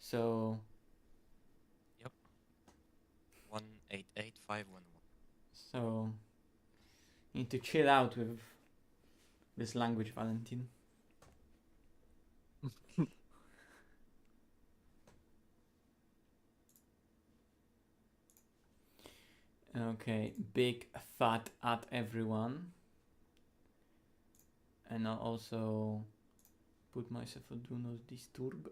So. Yep. 188511. So. You need to chill out with this language, Valentin. Okay, big fat at everyone. And I'll also put myself a do not disturb.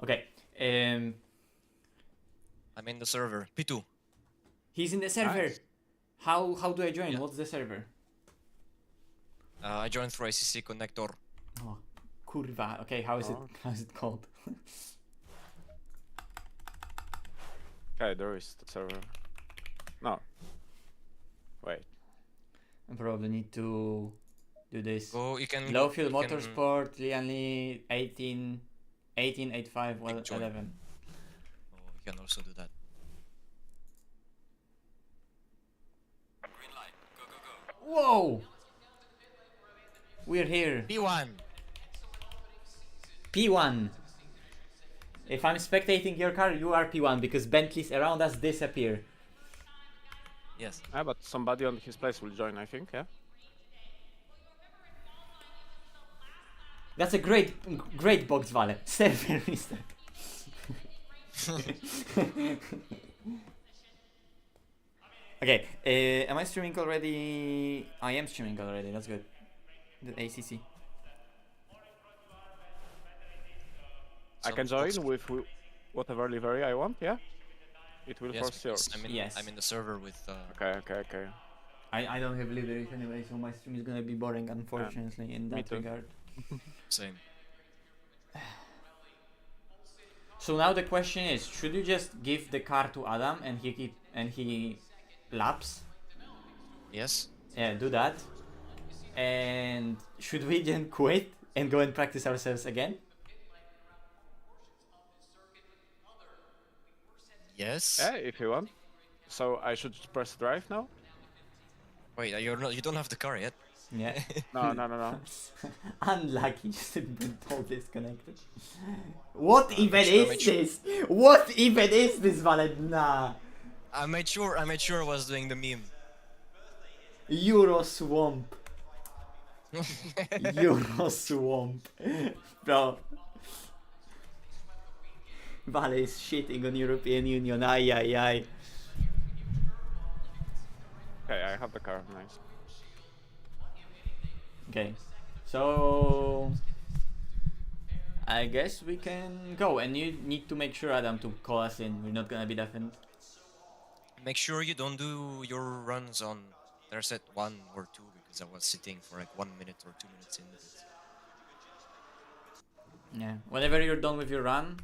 Okay. I'm in the server. P2. He's in the server. Nice. How do I join? Yeah. What's the server? I joined through ICC connector. Oh, kurwa. Okay, how is it? Oh. How is it called? Okay, there is the server. No. Wait. I probably need to do this. Go, you can. Low fuel you can- motorsport, Lianli 1885 well, join. 11. Oh, you can also do that. Whoa! We're here. P1. P1. If I'm spectating your car, you are P1 because Bentleys around us disappear. Yes. Ah, but somebody on his place will join, I think, yeah? That's a great box, Vale. Server reset. Okay, am I streaming already? I am streaming already, that's good. The ACC. I can join with whatever livery I want, yeah? It will Yes, force yours. Yes. I'm in the server with. Okay. I don't have liveries anyway, so my stream is gonna be boring, unfortunately, in me that too. regard. Same. So now the question is, should you just give the car to Adam and he laps? Yes. Yeah, do that. And should we then quit and go and practice ourselves again? Yes. Yeah, if you want. So I should press drive now? Wait, you're not. You don't have the car yet. Yeah. No. Unlucky, just been all disconnected. What even make is sure- this? What even is this, Valentina? I made sure I was doing the meme. Euro swamp. Euro swamp. Bro. Vale is shitting on European Union. Ay. Okay, I have the car, nice. Okay. So I guess we can go, and you need to make sure, Adam, to call us in. We're not gonna be deafened. Make sure you don't do your runs on. There's at 1 or 2 because I was sitting for like 1 minute or 2 minutes in it. Yeah. Whenever you're done with your run,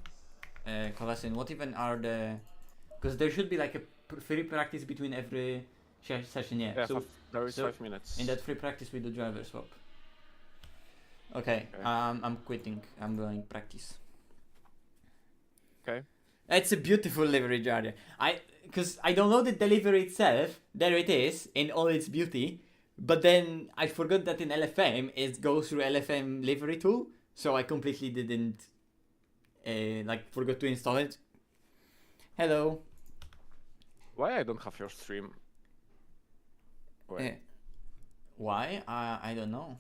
call us in. What even are the? Because there should be like a free practice between every session. Yeah. Yeah, So there is so 5 minutes. in that free practice, we do driver swap. Okay. Okay. I'm quitting. I'm going practice. Okay. It's a beautiful livery, Jardia. Because I downloaded the livery itself. There it is in all its beauty. But then I forgot that in LFM it goes through LFM livery tool. So I completely didn't forgot to install it. Hello. Why I don't have your stream? Wait. Why? I don't know.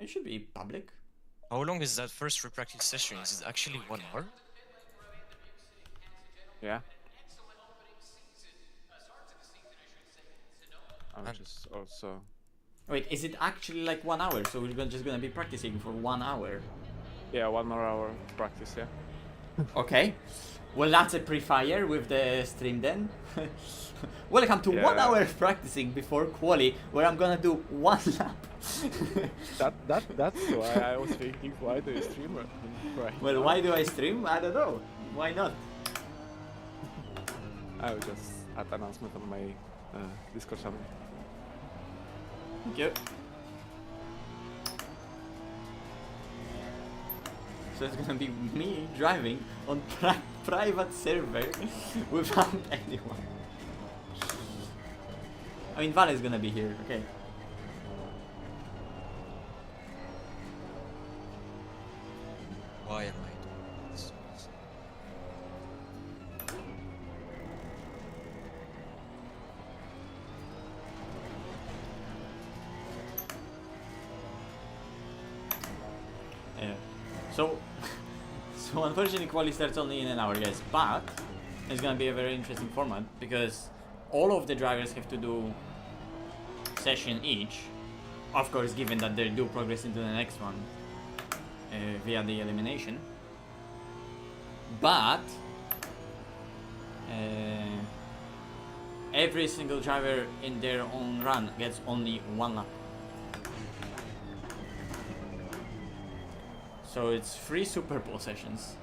It should be public. How long is that first free practice session? Is it actually 1 hour? Yeah. I'm And- just also... Wait, is it actually like 1 hour? So we're just gonna be practicing for 1 hour. Yeah, 1 more hour practice, yeah. Okay. Well, that's a pre-fire with the stream then. Welcome to 1 hour of practicing before QUALI, where I'm gonna do 1 lap. That's why I was thinking, why do you stream right Well, now? why do I stream? I don't know. Why not? I will just add announcement on my Discord channel. Thank you. So it's gonna be me driving on private server without anyone. I mean, Vale is gonna be here, okay. Why am I doing this? Yeah. So unfortunately QUALI starts only in an hour, guys, but it's gonna be a very interesting format because all of the drivers have to do session each, of course given that they do progress into the next one via the elimination, but every single driver in their own run gets only 1 lap. So it's 3 Super Bowl sessions.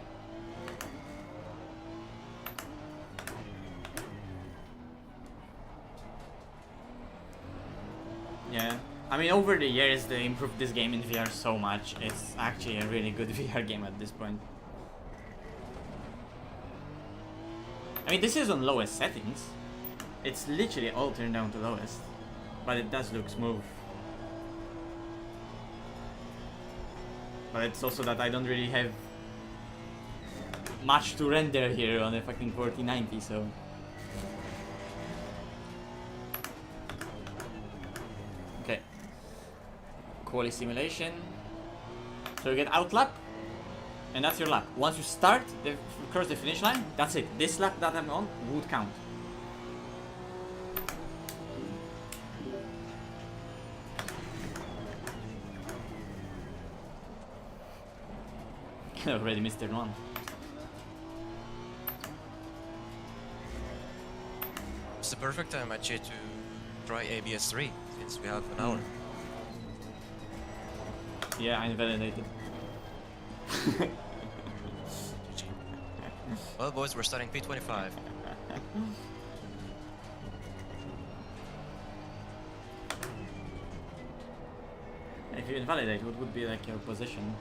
Yeah, I mean over the years they improved this game in VR so much, it's actually a really good VR game at this point. I mean this is on lowest settings, it's literally all turned down to lowest, but it does look smooth. But it's also that I don't really have much to render here on a fucking 4090, so... Okay. QUALI simulation. So you get out lap, and that's your lap. Once you start, cross the finish line, that's it. This lap that I'm on would count. Already missed turn 1. It's the perfect time actually to try ABS 3 since we have an hour. Yeah, I invalidated. Well, boys, we're starting P25. If you invalidate, what would be like your position?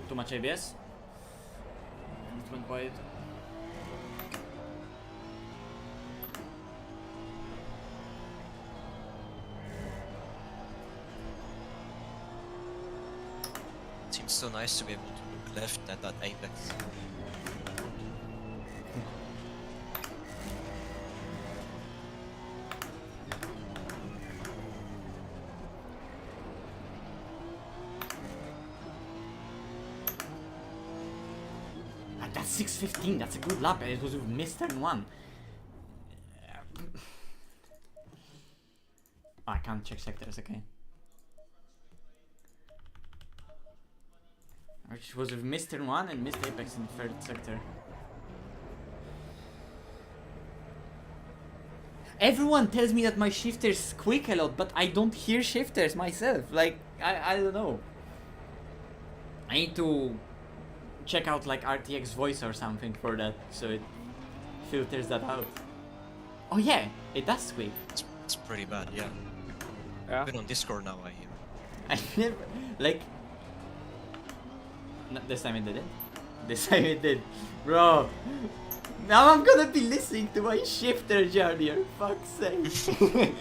Too much ABS. It went quiet. Seems so nice to be able to look left at that apex. That's 6:15. That's a good lap. It was with missed turn 1. I can't check sectors. Okay. Which was with missed turn 1 and missed apex in 3rd sector. Everyone tells me that my shifters squeak a lot, but I don't hear shifters myself. Like, I don't know. I need to check out like RTX voice or something for that, so it filters that out. Oh yeah, it does squeak. It's pretty bad, yeah. Yeah. Been on Discord now, I hear. I never, like, No, this time it didn't. This time it did. Bro. Now I'm gonna be listening to my shifter Jardier. Fuck's sake.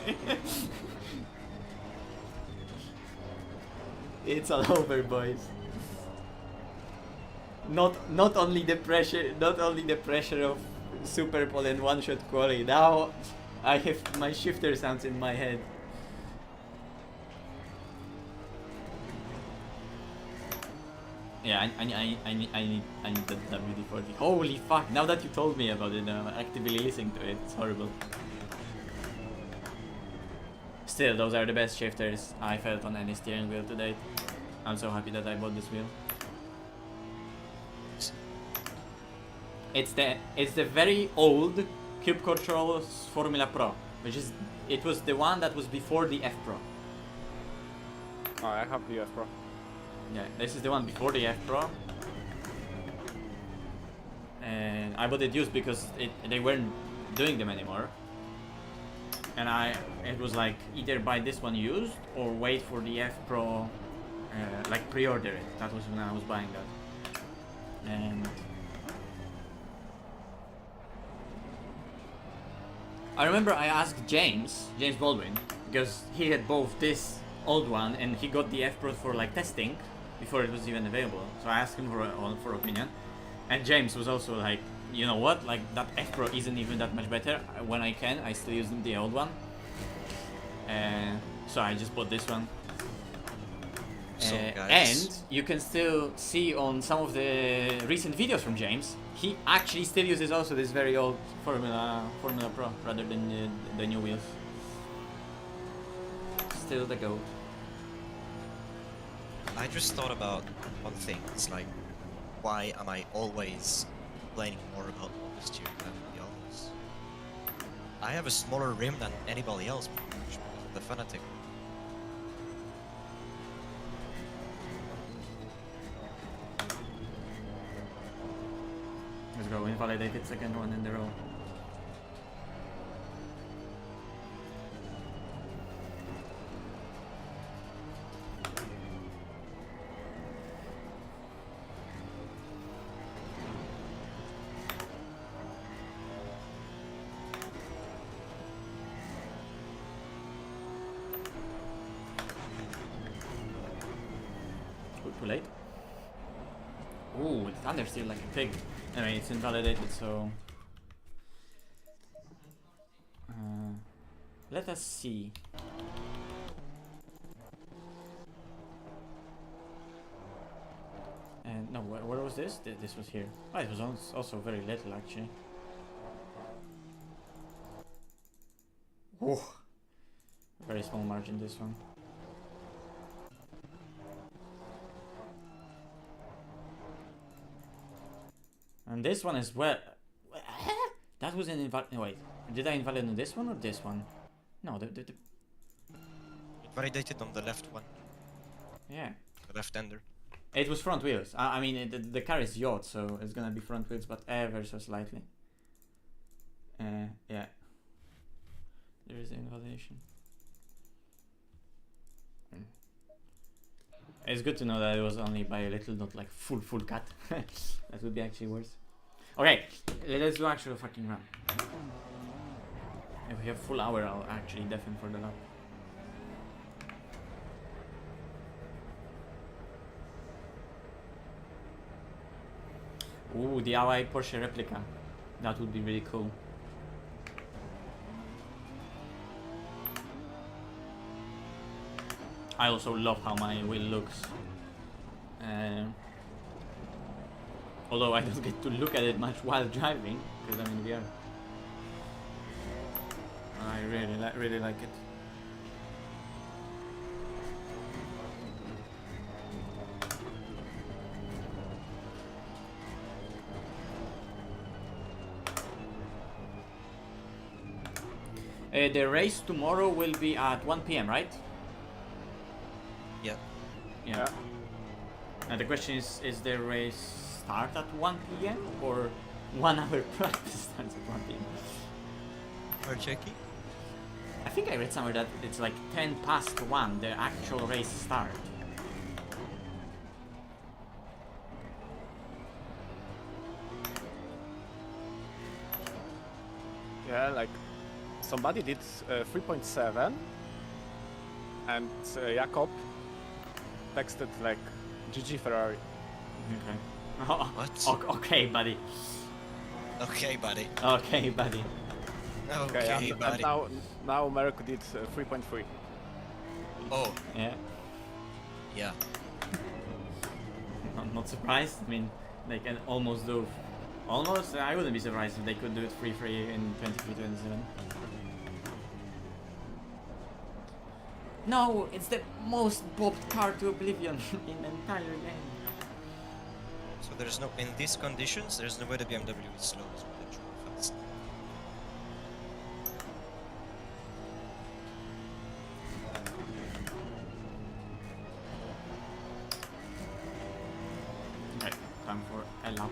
It's all over, boys. Not only the pressure of Super Pole and one-shot QUALI. Now I have my shifter sounds in my head. Yeah, I need that WD-40. Holy fuck! Now that you told me about it, I'm actively listening to it. It's horrible. Still, those are the best shifters I felt on any steering wheel to date. I'm so happy that I bought this wheel. It's the very old Cube Controls Formula Pro, it was the one that was before the F Pro. Oh, I have the F Pro. Yeah, this is the one before the F Pro. And I bought it used because they weren't doing them anymore. And it was like either buy this one used or wait for the F Pro, like pre-order it. That was when I was buying that. And I remember I asked James Baldwin, because he had both this old one and he got the F Pro for like testing before it was even available. So I asked him for opinion, and James was also like, you know what, like that F Pro isn't even that much better. When I can, I still use the old one. So I just bought this one. So and you can still see on some of the recent videos from James, he actually still uses also this very old Formula Pro rather than the new wheels. Still the GOAT. I just thought about one thing. It's like, why am I always complaining more about this steering than the others? I have a smaller rim than anybody else because of the Fanatic. Let's go, invalidated second one in the row. Too late. Ooh, it's under still like a pig. Anyway, it's invalidated, so let us see. And no, where was this? This was here. Oh, it was also very little actually. Oh, very small margin this one. And this one as well. That was an invalid. No, wait, did I invalidate this one or this one? No, It validated on the left one, yeah. the left ender. It was front wheels. I mean, the car is yacht, so it's gonna be front wheels, but ever so slightly. Yeah. There is the invalidation. It's good to know that it was only by a little, not like full cut. That would be actually worse. Okay, let's do actual fucking run. If we have full hour, I'll actually deafen for the lap. Ooh, the Hawaii Porsche replica. That would be really cool. I also love how my wheel looks. Although I don't get to look at it much while driving, because I'm in VR. I really like it. The race tomorrow will be at 1 PM, right? Yeah. Yeah. And the question is the race start at 1 PM or 1 hour practice starts at 1 PM? We're checking. I think I read somewhere that it's like 10 past 1, the actual race start. Yeah, like somebody did 3.7, and Jakob texted like GG Ferrari. Okay. Oh, What? okay, buddy. Okay, buddy. Okay, buddy. Okay, and buddy. now Merck did 3.3. Oh, Yeah. yeah. I'm not surprised. I mean, they can almost do. Almost, I wouldn't be surprised if they could do it free in 23-27. No, it's the most bopped car to oblivion in the entire game. So there's no, in these conditions, there's no way the BMW is slow, so they should be fast. Okay, time for a lap.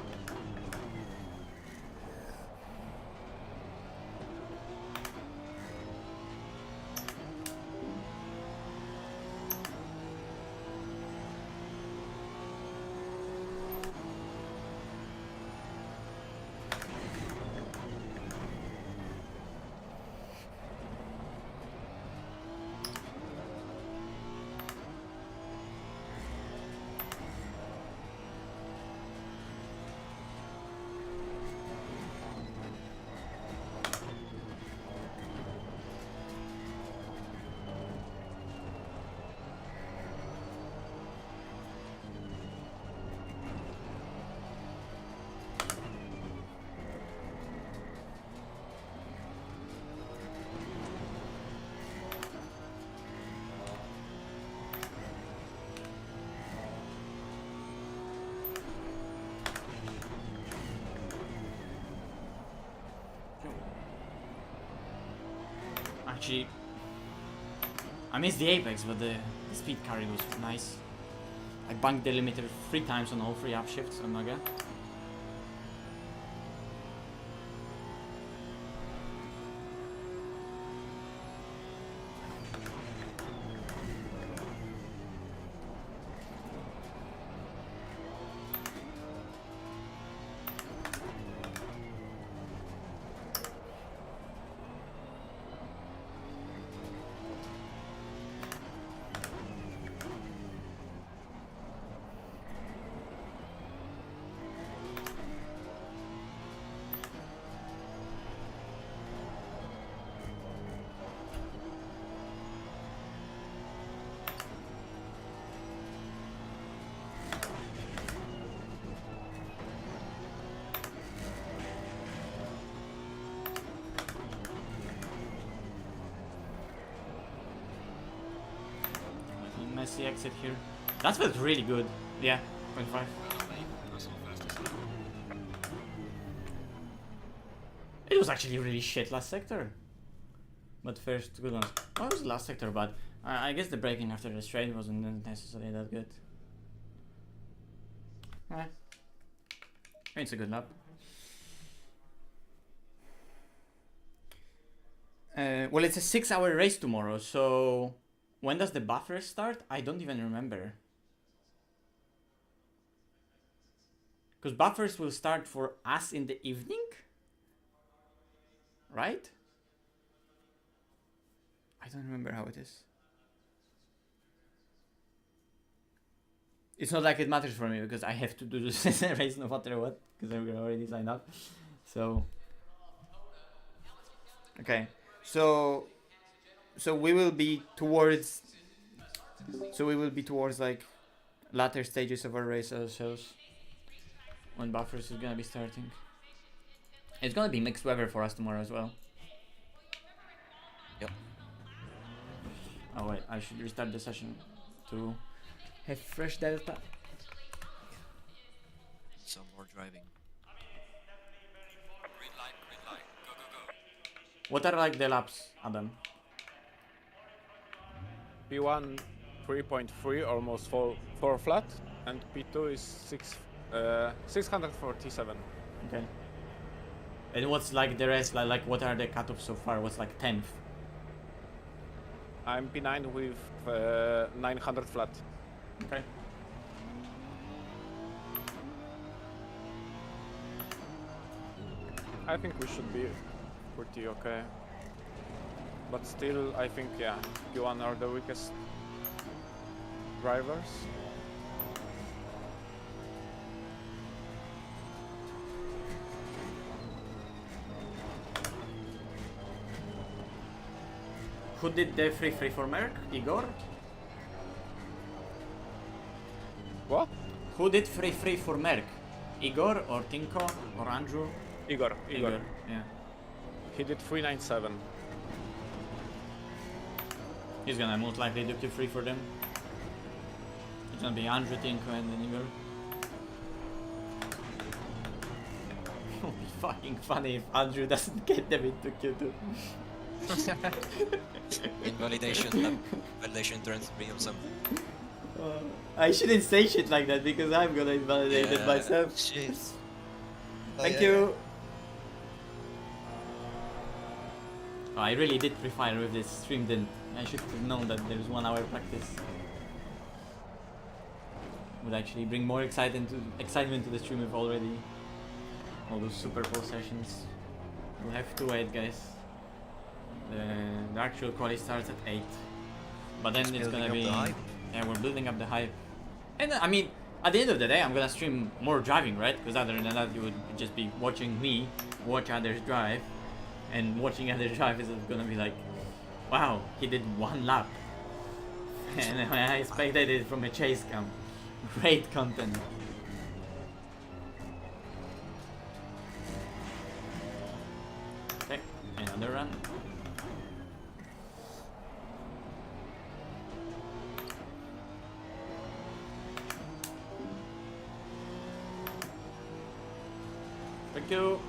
Actually, I missed the apex, but the speed carry was nice. I bunked the limiter 3 times on all 3 upshifts on Naga. Messy exit here. That felt really good. Yeah, 0.5. It was actually really shit last sector. But first, good one. Oh, it was the last sector, but I guess the braking after the straight wasn't necessarily that good. It's a good lap. Well, it's a 6-hour race tomorrow, so when does the buffer start? I don't even remember. Because buffers will start for us in the evening? Right? I don't remember how it is. It's not like it matters for me because I have to do this race no matter what, because I'm already signed up. So okay, so we will be towards like latter stages of our race ourselves when buffers is gonna be starting. It's gonna be mixed weather for us tomorrow as well. Yep. Oh wait, I should restart the session to have fresh data. Some more driving. Green light, go, go, go. What are like the laps, Adam? P1 3.3, almost 4 flat, and P2 is 647. Okay. And what's like the rest? Like what are the cutoffs so far? What's like 10th? I'm P9 with 900 flat. Okay. I think we should be pretty okay. But still, I think, yeah, Q1 are the weakest drivers. Who did the free for Merc? Igor? What? Who did free for Merc? Igor or Tinko or Andrew? Igor. Yeah. He did 397. He's gonna most likely do Q3 for them. It's gonna be Andrew, Tinko, and then Igor. It would be fucking funny if Andrew doesn't get them into Q2. Validation turns me or something. I shouldn't say shit like that because I'm gonna invalidate it myself. Shit. Thank you. Oh, I really did pre-fire with this stream, then I should have known that there's 1 hour practice. Would actually bring more excitement to the stream if already all those Super Bowl sessions. We'll have to wait, guys. The actual quali starts at 8. But then it's gonna be... Yeah, we're building up the hype. And I mean, at the end of the day, I'm gonna stream more driving, right? Because other than that, you would just be watching me watch others drive. And watching others drive is gonna be like, wow, he did 1 lap. And I expected it from a chase cam. Great content. Okay, another run. Thank you.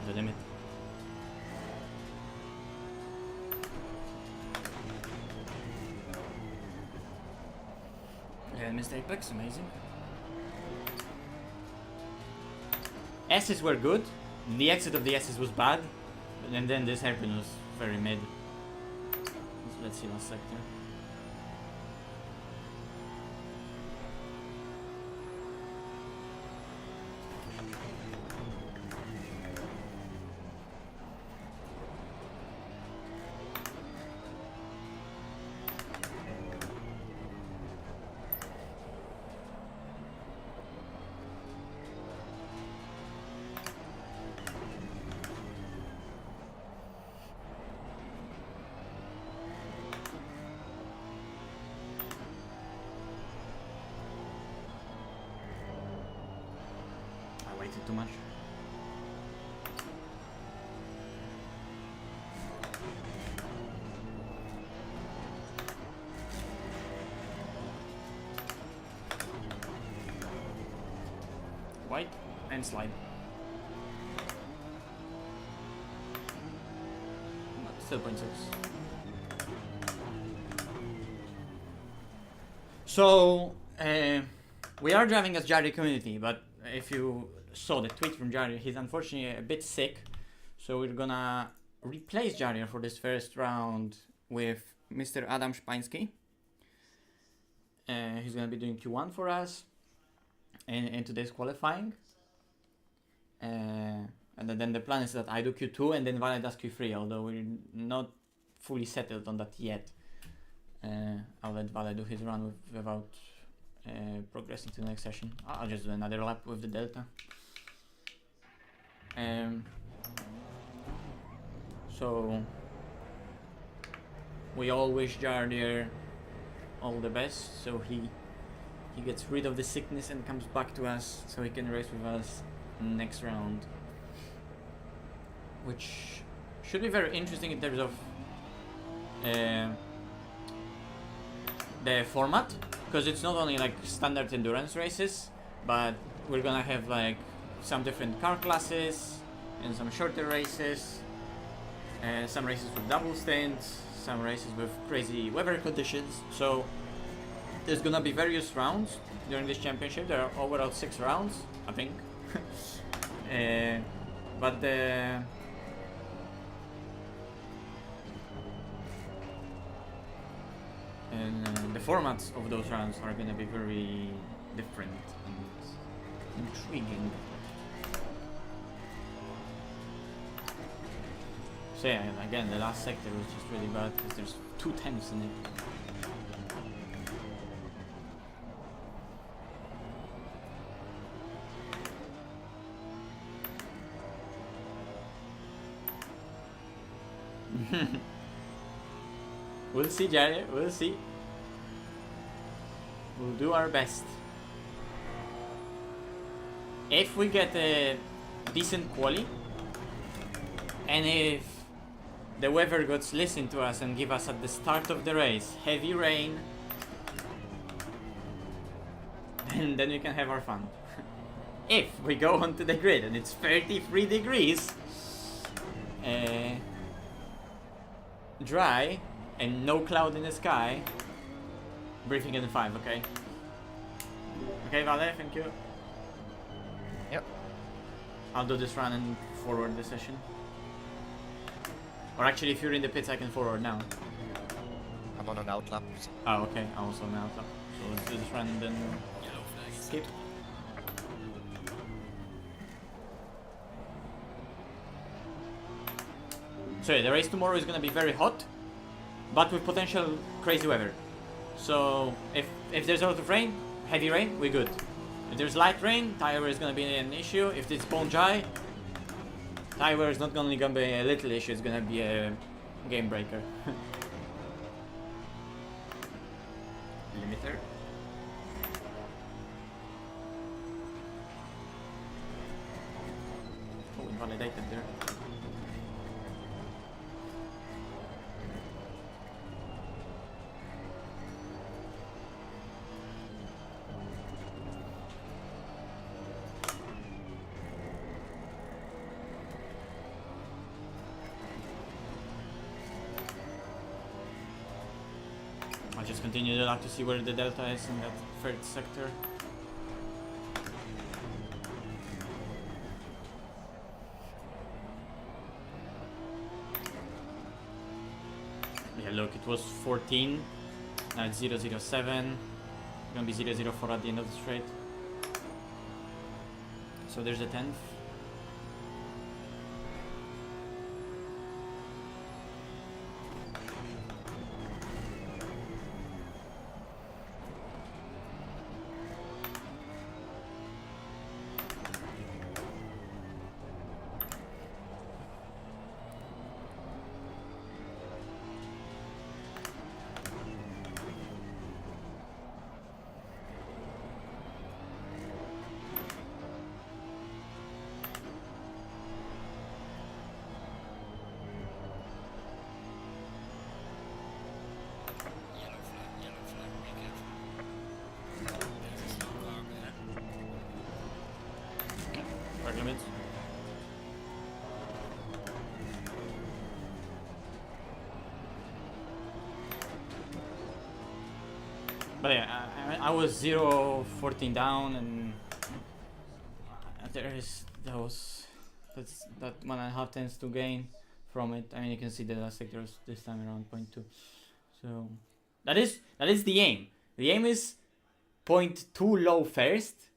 The limit. Yeah, missed Apex, amazing. S's were good. The exit of the S's was bad, and then this hairpin was very mid. Let's see last sector. Too much. White and slide. Still 0.6. So we are driving as Jari community, but if you saw the tweet from Jari, he's unfortunately a bit sick, so we're gonna replace Jari for this first round with Mr. Adam Szpański. He's gonna be doing Q1 for us in today's qualifying, and then the plan is that I do Q2 and then Vale does Q3, although we're not fully settled on that yet. I'll let Vale do his run without progressing to the next session. I'll just do another lap with the Delta. So we all wish Jardier all the best, so he gets rid of the sickness and comes back to us so he can race with us next round, which should be very interesting in terms of the format, because it's not only like standard endurance races, but we're gonna have like some different car classes and some shorter races, some races with double stints, some races with crazy weather conditions. So there's gonna be various rounds during this championship. There are overall 6 rounds, I think. But the formats of those rounds are gonna be very different and intriguing. So yeah, and again, the last sector was just really bad because there's 2 temps in it. We'll see, Jerry. We'll see. We'll do our best. If we get a decent quali, and if the weather gods listen to us and give us at the start of the race heavy rain, and then we can have our fun. If we go onto the grid and it's 33 degrees, dry, and no cloud in the sky, briefing in 5, okay? Okay, Vale, thank you. Yep. I'll do this run and forward the session. Or actually, if you're in the pits, I can forward now. I'm on an outlap. Oh, okay, I'm also now. So let's do this run and then skip. So yeah, the race tomorrow is gonna be very hot, but with potential crazy weather. So if there's a lot of rain, heavy rain, we're good. If there's light rain, tire wear is gonna be an issue. If it's bone dry, tire wear is not only gonna be a little issue, it's gonna be a game breaker. Limiter. Oh, invalidated there. I'll just continue to look to see where the delta is in that 3rd sector. Yeah, look, it was 14, now it's 007, gonna be 004 at the end of the straight. So there's the 10th. Limits. But yeah, I was 0-14 down, and there is that 1.5 tends to gain from it. I mean, you can see the last sector was this time around 0.2. So that is the aim. The aim is 0.2 low first,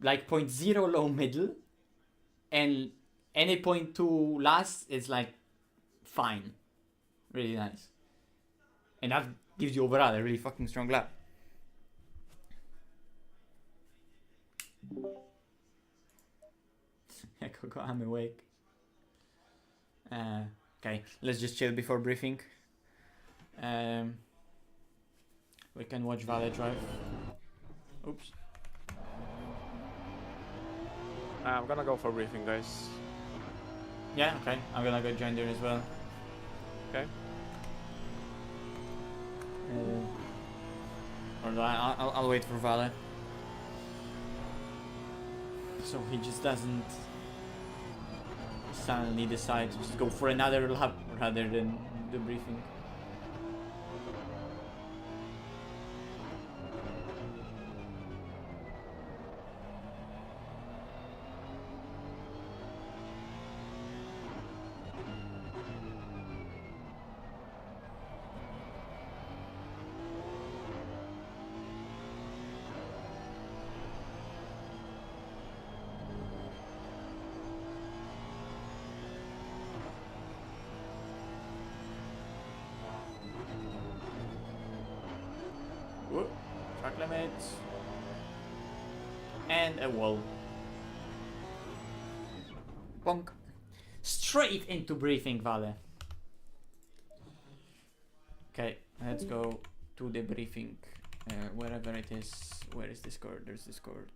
like 0.0 low middle, and any 0.2 last is like fine, really nice, and that gives you overall a really fucking strong lap. Yeah, Coco, I'm awake. Okay, let's just chill before briefing. We can watch Valet drive. Oops. I'm gonna go for briefing, guys. Yeah, okay. I'm gonna go join there as well. Okay. Or I'll wait for Vale. So he just doesn't suddenly decide to just go for another lap rather than the briefing. Whoop, track limit. And a wall. Bonk. Straight into briefing, Vale. Okay, let's go to the briefing. Wherever it is. Where is Discord? There's Discord.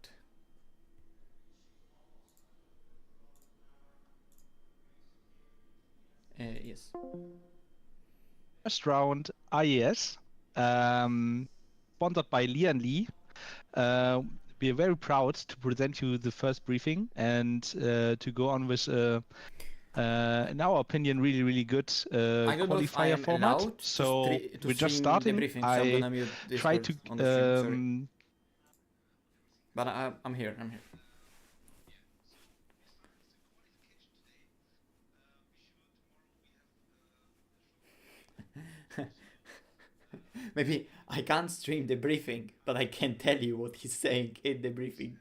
Yes. First round IES, sponsored by Lee and Lee. We are very proud to present you the first briefing and to go on with, in our opinion, really good I don't know if I qualifier am format. allowed So to we're just stream starting. the briefing, so I'm gonna mute try Discord to on the stream, sorry. But I'm here, I'm here. Maybe I can't stream the briefing, but I can tell you what he's saying in the briefing.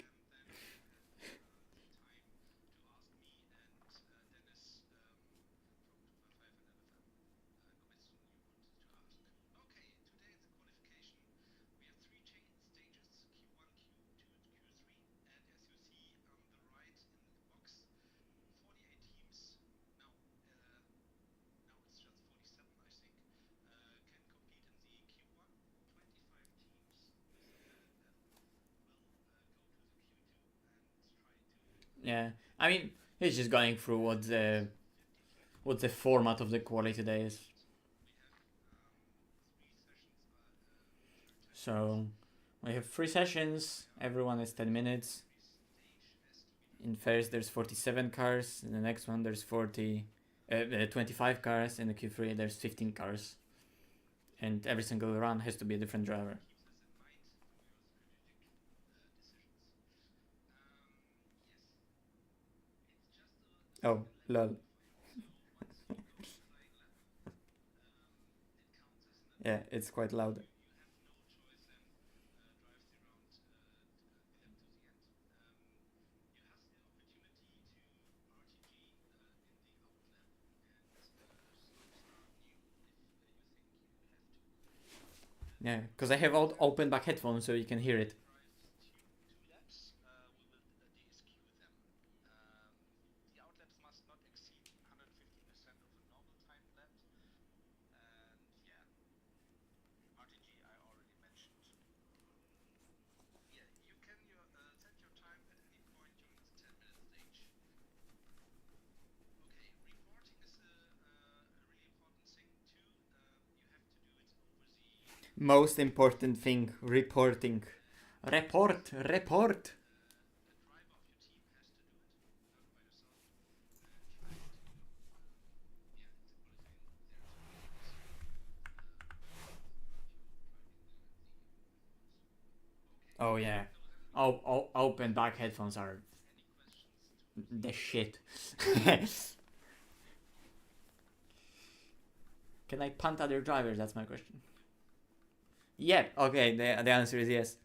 Yeah, I mean, he's just going through what the format of the quality today is. So we have 3 sessions. Everyone is 10 minutes. In first there's 47 cars. In the next one there's 25 cars. In the Q3 there's 15 cars. And every single run has to be a different driver. Oh, lol. Yeah, it's quite loud. Yeah, because I have open back headphones so you can hear it. Most important thing, reporting. Report. Oh yeah. Open back headphones are the shit. Can I punt other drivers? That's my question. Yeah, okay, the answer is yes.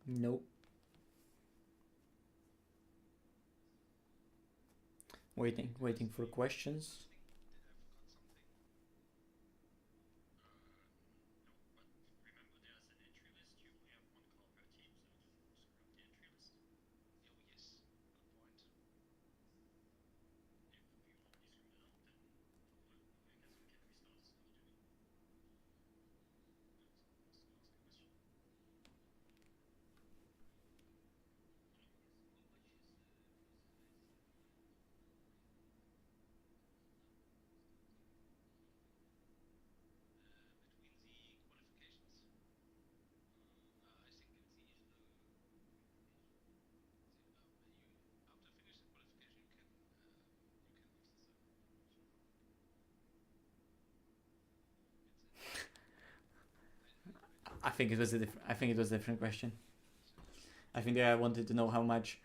Nope. Waiting for questions. I think it was I think it was a different question. I think I wanted to know how much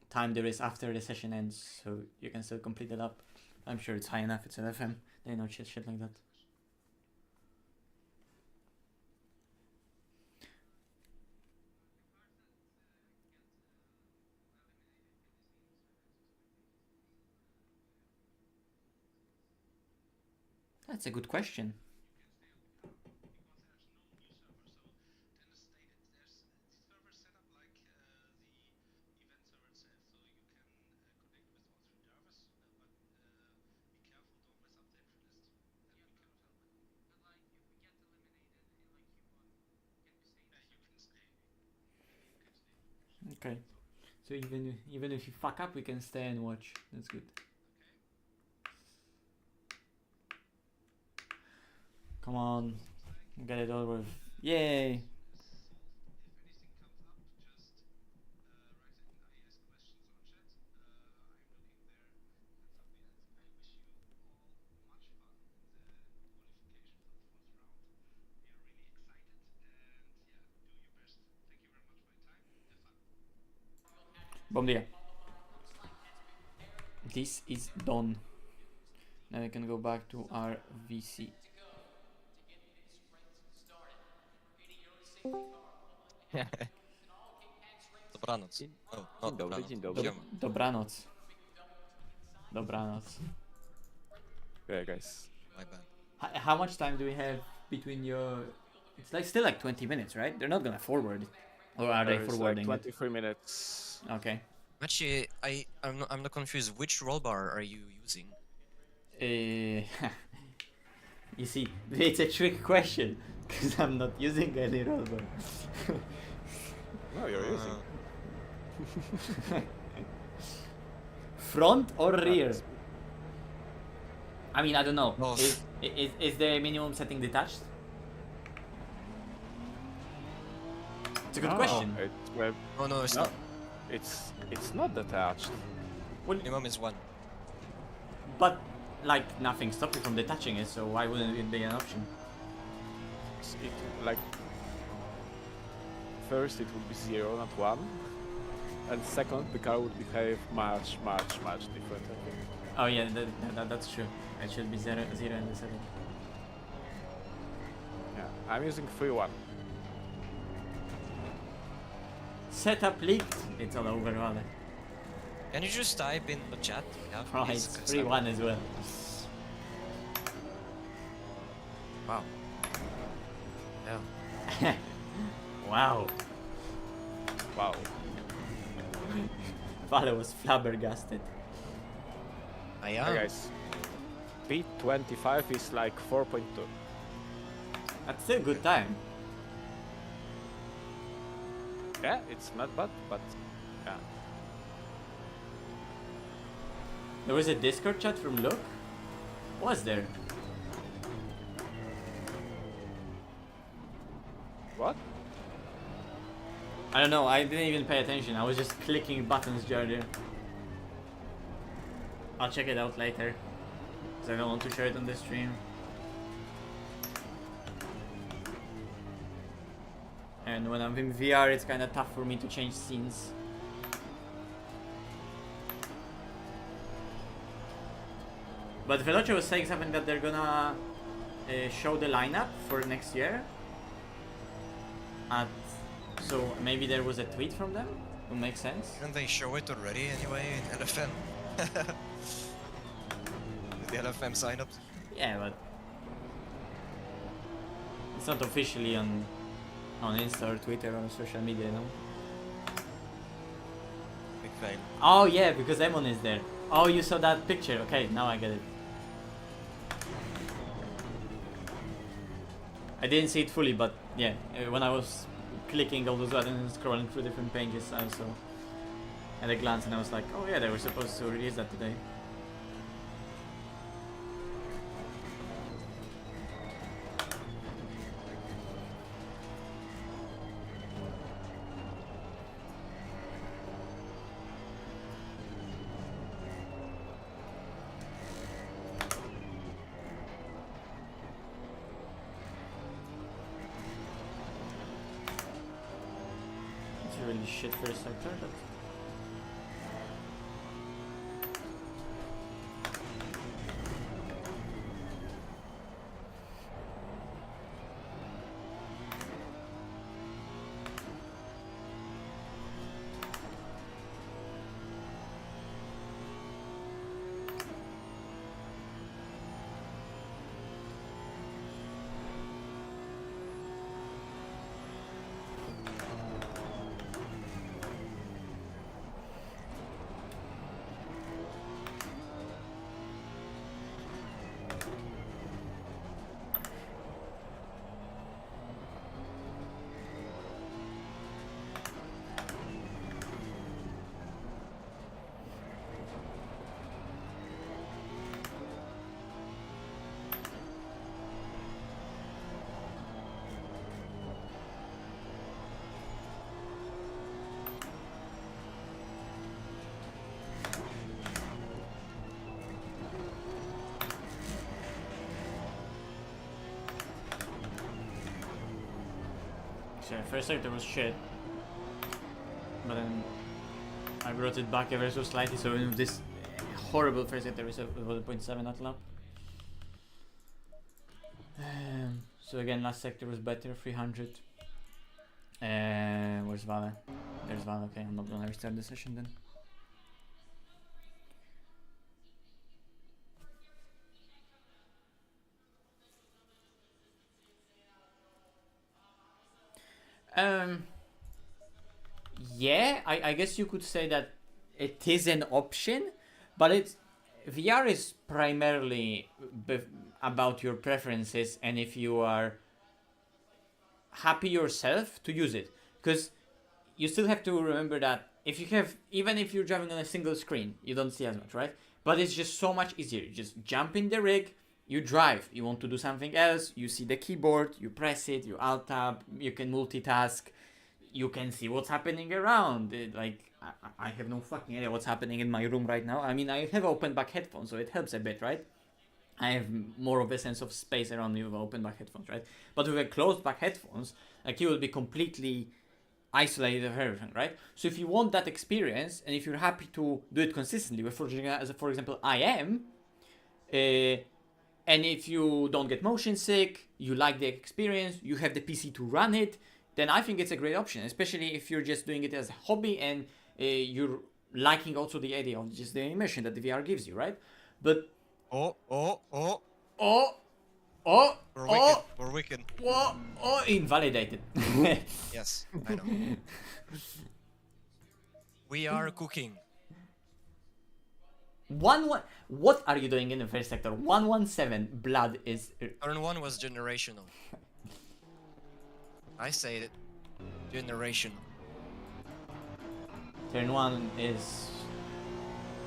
time there is after the session ends, so you can still complete it up. I'm sure it's high enough. It's LFM. They know shit like that. That's a good question. Okay. So even if you fuck up, we can stay and watch. That's good. Come on, get it over with. Yay! Bom dia. This is done. Now we can go back to our VC. Dobranoc. Oh, not dobranoc. Dzień dobry. Dobranoc. Dobranoc. Yeah, guys. My bad. How much time do we have between your? It's like still like 20 minutes, right? They're not gonna forward it, or are they There's forwarding like it? 23 minutes. Okay. Actually, I'm not confused. Which rollbar are you using? You see, it's a trick question because I'm not using any rollbar. No, you're using. Front or rear? I mean, I don't know. Both. Is the minimum setting detached? It's a good question. It's web. Oh no, it's No, not. it's not detached. Minimum is 1. But like nothing stopped you from detaching it, so why wouldn't it be an option? It like first it would be 0, not 1, and second the car would behave much different. I think. Oh yeah, that's true. It should be 0 in the setting. Yeah, I'm using 3.1. Setup leaked. It's all over, Vale. Can you just type in the chat? Yeah, Oh, please, it's 'cause 3-1 as well. Wow. Yeah. Wow. Wow. Vale was flabbergasted. I Hey am. guys, P25 is like 4.2. That's still a good time. Yeah, it's not bad, but yeah. There was a Discord chat from Luke? Was there? What? I don't know, I didn't even pay attention. I was just clicking buttons earlier. I'll check it out later. Because I don't want to share it on the stream. And when I'm in VR, it's kind of tough for me to change scenes. But Veloce was saying something that they're gonna show the lineup for next year. So maybe there was a tweet from them? Would make sense. Didn't they show it already anyway in LFM? The LFM signups? Yeah, but it's not officially on Insta or Twitter or social media, no? Big fail. Oh yeah, because Emon is there. Oh, you saw that picture. Okay, now I get it. I didn't see it fully, but yeah, when I was clicking all those buttons and scrolling through different pages, I saw at a glance and I was like, oh yeah, they were supposed to release that today. pretty shit first sector, but so first sector was shit, but then I brought it back ever so slightly, so in this horrible first sector was a 0.7 not lap. So again, last sector was better, 300. Where's Vale? There's Vale, okay, I'm not gonna restart the session then. Yeah, I guess you could say that it is an option, but it's VR is primarily about your preferences and if you are happy yourself to use it, because you still have to remember that if you have, even if you're driving on a single screen, you don't see as much, right? But it's just so much easier. You just jump in the rig, you drive, you want to do something else, you see the keyboard, you press it, you alt tab, you can multitask, you can see what's happening around. I have no fucking idea what's happening in my room right now. I mean, I have open back headphones, so it helps a bit, right? I have more of a sense of space around me with open back headphones, right? But with a closed back headphones, like you will be completely isolated of everything, right? So if you want that experience, and if you're happy to do it consistently, for example, I am, and if you don't get motion sick, you like the experience, you have the PC to run it, then I think it's a great option, especially if you're just doing it as a hobby and you're liking also the idea of just the immersion that the VR gives you, right? But We're wicked. Invalidated. Yes, I know. We are cooking. What are you doing in the first sector? 117 blood is. Turn 1 was generational. I say it. Generational. Turn 1 is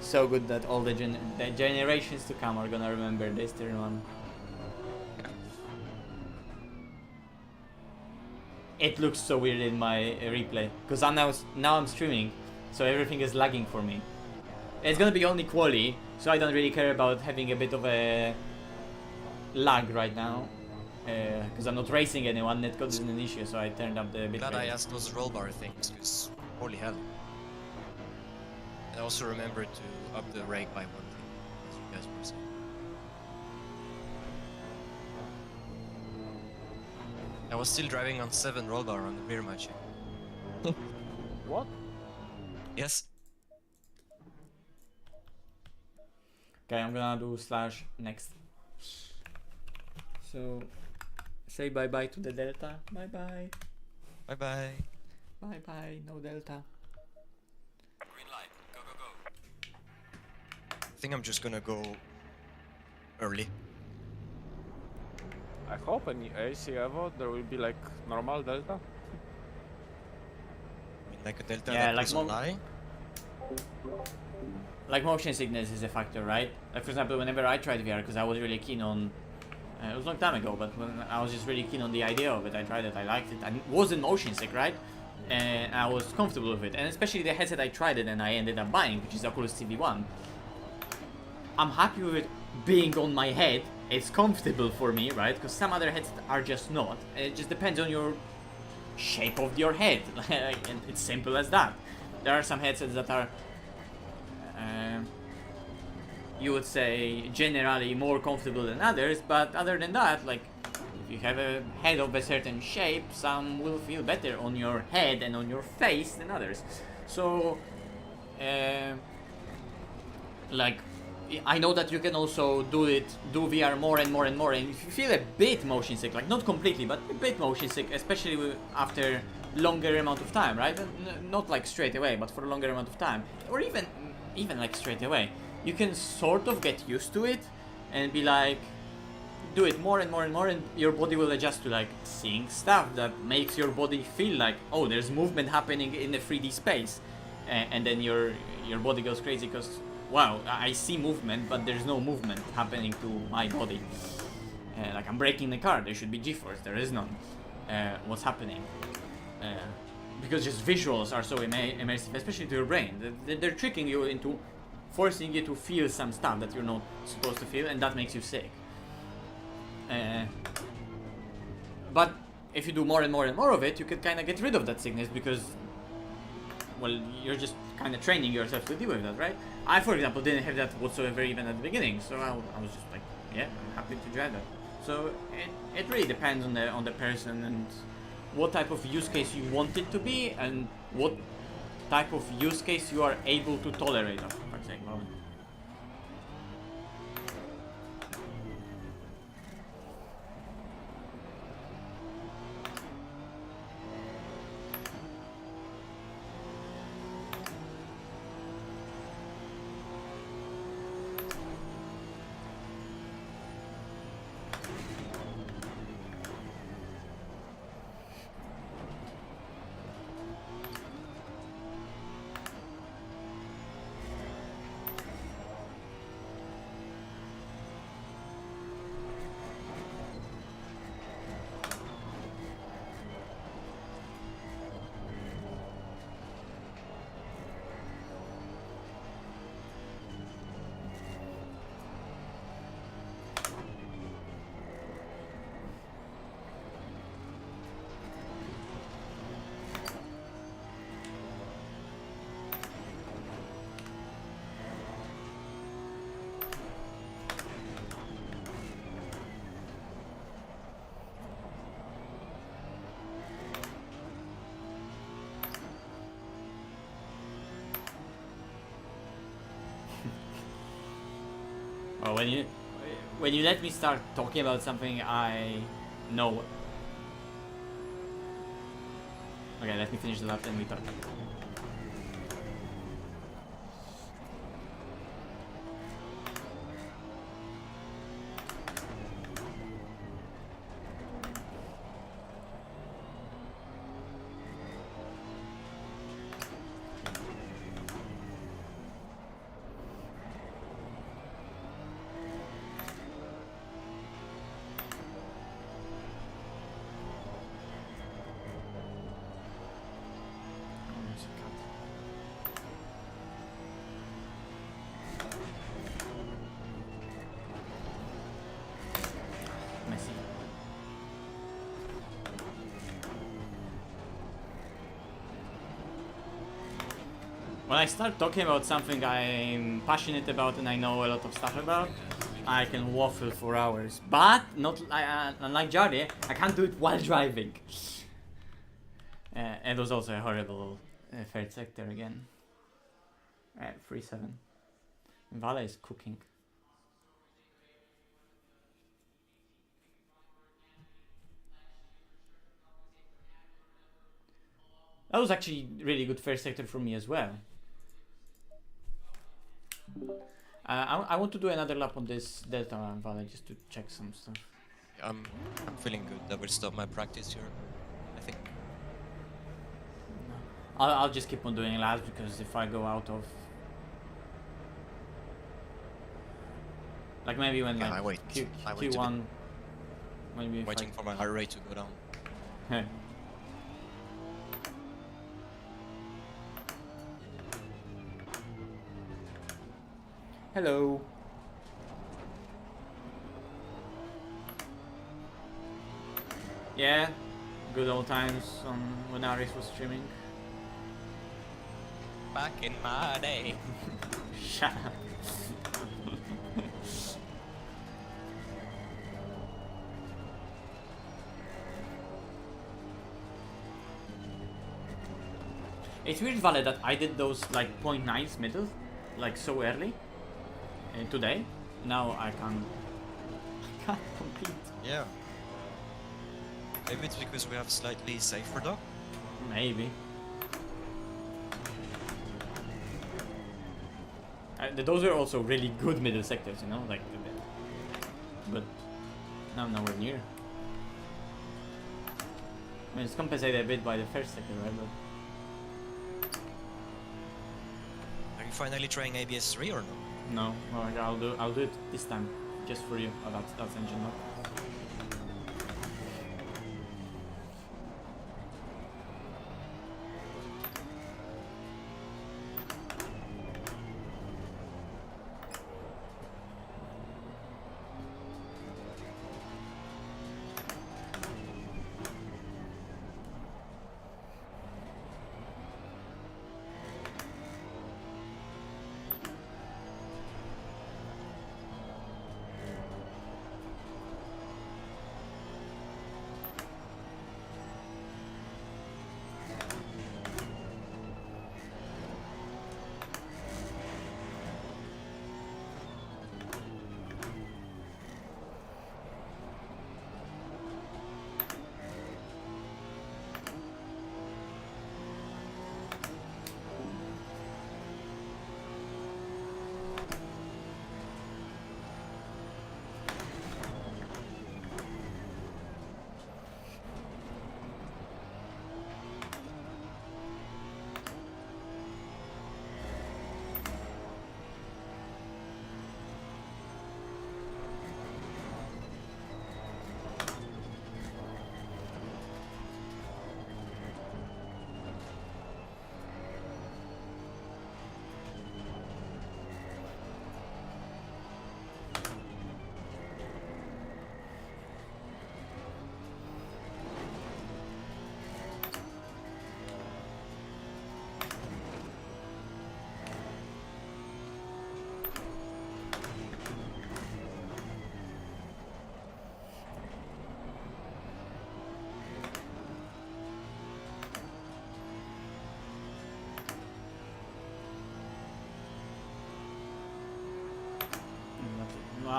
so good that all the generations to come are gonna remember this turn 1. It looks so weird in my replay because now I'm streaming, so everything is lagging for me. It's gonna be only QUALI, so I don't really care about having a bit of a lag right now, because I'm not racing anyone. Netcode isn't an issue, so I turned up the bit. Glad I asked those roll bar things, because holy hell. And also remember to up the rake by 1 thing, as you guys were saying. I was still driving on 7 roll bar on the beer match. What? Yes. Okay, I'm gonna do slash next. So, say bye bye to the delta. Bye bye. Bye bye. Bye bye. No delta. Green light. Go, go, go. I think I'm just gonna go early. I hope in AC Evo there will be like normal delta. I mean, like a delta Yeah, that like doesn't lie. Like motion sickness is a factor, right? Like for example, whenever I tried VR, because I was really keen on, it was a long time ago, but when I was just really keen on the idea of it, I tried it, I liked it, I wasn't motion sick, right? And I was comfortable with it, and especially the headset I tried it and I ended up buying, which is Oculus CV1. I'm happy with it being on my head, it's comfortable for me, right? Because some other headsets are just not, and it just depends on your shape of your head. And it's simple as that. There are some headsets that are, you would say, generally more comfortable than others, but other than that, like, if you have a head of a certain shape, some will feel better on your head and on your face than others. So, like, I know that you can also do VR more and more and more, and if you feel a bit motion sick, like not completely, but a bit motion sick, especially after longer amount of time, right? Not like straight away, but for a longer amount of time, or even like straight away, you can sort of get used to it and be like, do it more and more and more, and your body will adjust to like seeing stuff that makes your body feel like, oh, there's movement happening in the 3D space, and then your body goes crazy because, wow, I see movement, but there's no movement happening to my body. Like, I'm braking the car, there should be G-force, there is none. What's happening? Because just visuals are so immersive, especially to your brain. They're tricking you into forcing you to feel some stuff that you're not supposed to feel, and that makes you sick. But if you do more and more and more of it, you could kind of get rid of that sickness because, well, you're just kind of training yourself to deal with that, right? I, for example, didn't have that whatsoever even at the beginning, so I was just like, yeah, I'm happy to drive that. So it really depends on the person and what type of use case you want it to be and what type of use case you are able to tolerate. For fuck's sake, well. Oh, when you let me start talking about something I know. Okay, let me finish the lap and we talk. When I start talking about something I'm passionate about and I know a lot of stuff about, I can waffle for hours. But not unlike Jardy, I can't do it while driving. And it was also a horrible third sector again. 3-7. Vale is cooking. That was actually really good first sector for me as well. I want to do another lap on this Delta Valley just to check some stuff. I'm feeling good. That will stop my practice here, I think. I'll just keep on doing laps because if I go out of, like, maybe when, Yeah, like, I wait. I wait Q1, maybe if waiting for my heart rate to go down. Hello. Yeah, Good old times on when Aris was streaming. Back in my day. Shut up. It's weird, Vale, that I did those like 0.9s middle, like so early today. Now I can't compete. Yeah. Maybe it's because we have slightly safer dock. Maybe. Those are also really good middle sectors, you know, like, but now nowhere near. I mean, it's compensated a bit by the first sector, right? But Are you finally trying ABS 3 or no? no, well, I'll do it this time, just for you. Oh, that's engine lock.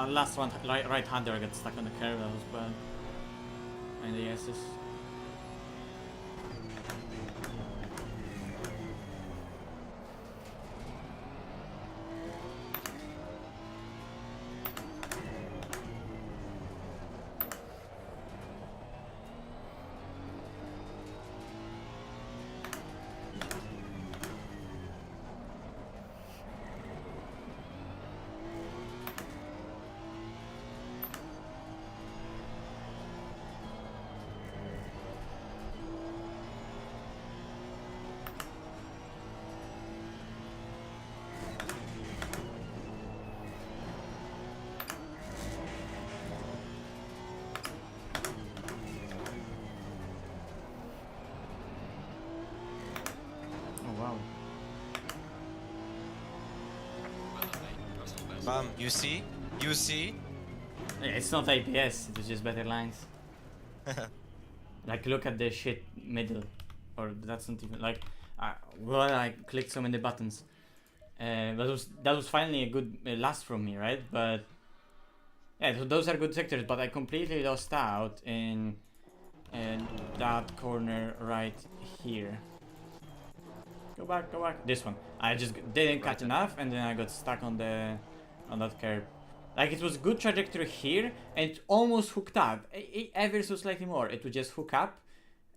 Last one, right-hander, I got stuck on the curve, that was bad. And the S's. Bam, you see? You see? Yeah, it's not IPS, it was just better lines. Like, look at the shit middle. Or that's not even, like, well, I clicked so many buttons. That was finally a good last from me, right? But, yeah, so those are good sectors, but I completely lost out in that corner right here. Go back. This one. I just didn't cut enough, and then I got stuck on that curve. Like, it was good trajectory here, and it almost hooked up. Ever so slightly more, it would just hook up,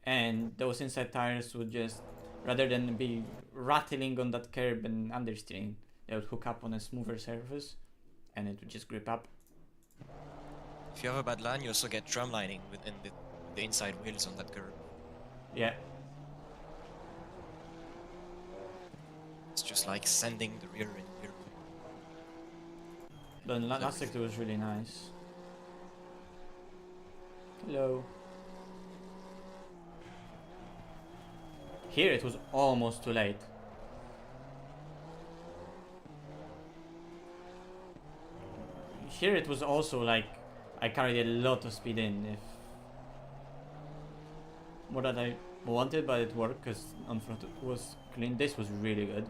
and those inside tires would just, rather than be rattling on that curb and understeering, they would hook up on a smoother surface, and it would just grip up. If you have a bad line, you also get drum lining within the inside wheels on that curve. Yeah. It's just like sending the rear in here. The last sector was really nice. Hello. Here it was almost too late. Here it was also like I carried a lot of speed in. If more than I wanted, but it worked because on front it was clean. This was really good.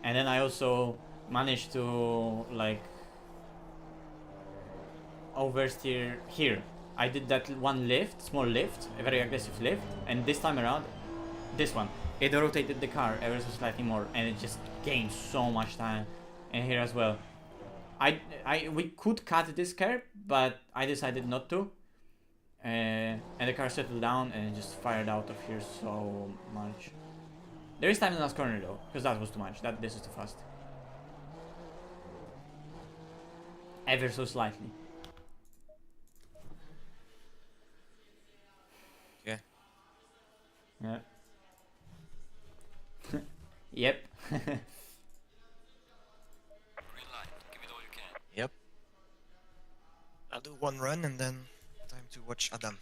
And then I also managed to like oversteer here. I did that one lift, small lift, a very aggressive lift, and this time around, this one, it rotated the car ever so slightly more, and it just gained so much time. And here as well, we could cut this curve, but I decided not to. And the car settled down and it just fired out of here so much. There is time in the last corner though, because that was too much. This is too fast. Ever so slightly. Yeah. Yeah. Yep. Yep. I'll do one run and then time to watch Adam.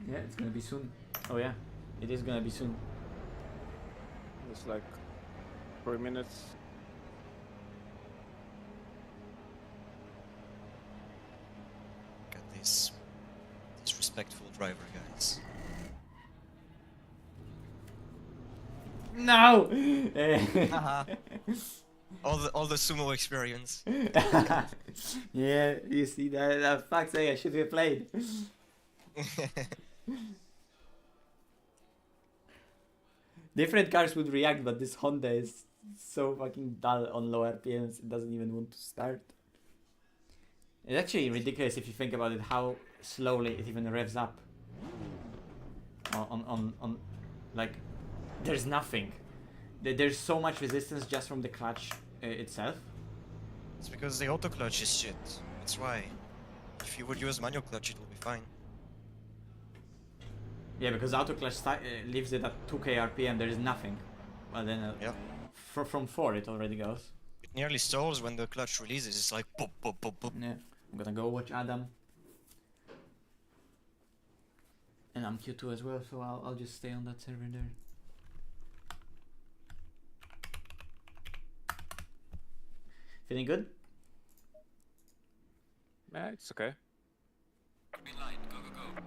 Yeah, it's gonna be soon. Oh yeah, it is gonna be soon. It's like 3 minutes. Got this disrespectful driver, guys. No! Haha. all the sumo experience. Yeah, you see that fuck's sake, I should have played. Different cars would react, but this Honda is so fucking dull on low RPMs, it doesn't even want to start. It's actually ridiculous if you think about it, how slowly it even revs up. On like, there's nothing. There's so much resistance just from the clutch itself. It's because the auto clutch is shit. That's why. If you would use manual clutch, it will be fine. Yeah, because auto clutch leaves it at 2k RPM, there is nothing. Well then, Yep. from 4 it already goes. It nearly stalls when the clutch releases. It's like boop, boop, boop, boop. Yeah, I'm gonna go watch Adam. And I'm Q2 as well, so I'll just stay on that server there. Feeling good? Yeah, it's okay. Green light, go, go, go.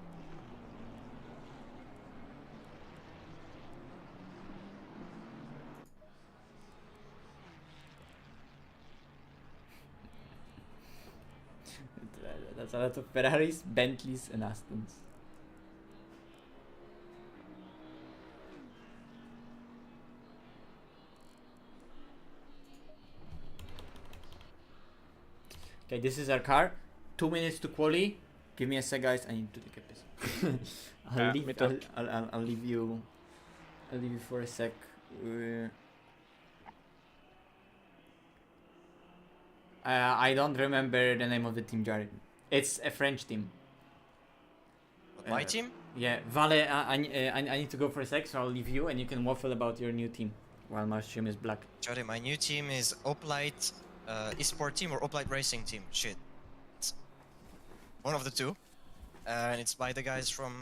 That's a lot of Ferraris, Bentleys, and Astons. Okay, this is our car. 2 minutes to quali. Give me a sec, guys. I need to take a piss. Yeah, me too. I'll leave you. I'll leave you for a sec. I don't remember the name of the team, Jared. It's a French team. But my team? Yeah, Vale. I need to go for a sec, so I'll leave you, and you can waffle about your new team while my stream is black. Sorry, my new team is Oplite Esport team or Oplite Racing team. Shit. It's one of the two. And it's by the guys from,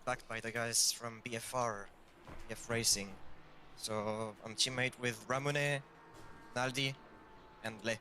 backed by the guys from BFR, BF Racing. So I'm teammate with Ramune, Naldi, and Le.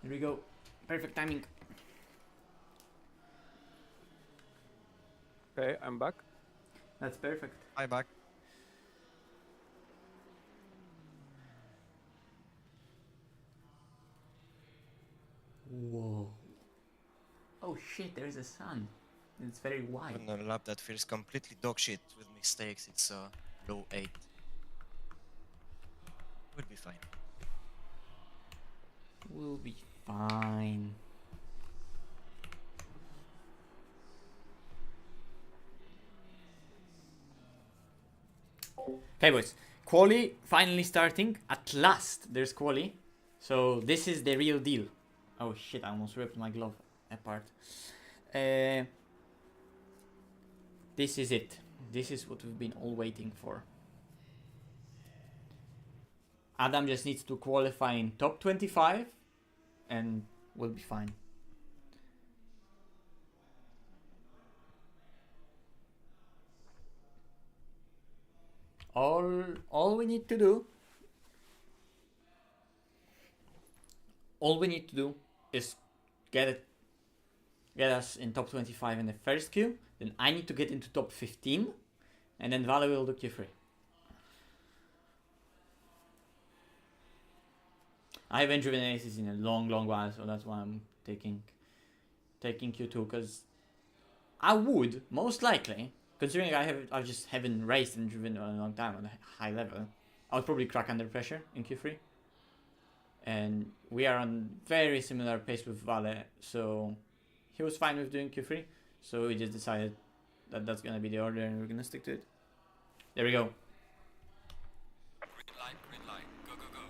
Here we go. Perfect timing. Okay, I'm back. That's perfect. Hi, back. Whoa. Oh shit, there's a sun. It's very wide. On a lap that feels completely dog shit with mistakes, it's a low 8. We'll be fine. We'll be fine. Okay, boys. QUALI finally starting. At last, there's QUALI. So this is the real deal. Oh shit! I almost ripped my glove apart. This is it. This is what we've been all waiting for. Adam just needs to qualify in top 25 and we'll be fine. All we need to do is get us in top 25 in the first queue. Then I need to get into top 15 and then Vale will do Q3. I haven't driven ACs in a long while, so that's why I'm taking Q2, because I would most likely, considering I just haven't raced and driven in a long time on a high level, I would probably crack under pressure in Q3. And we are on very similar pace with Vale, so he was fine with doing Q3, so we just decided that that's gonna be the order and we're gonna stick to it. There we go. Green light, go, go, go.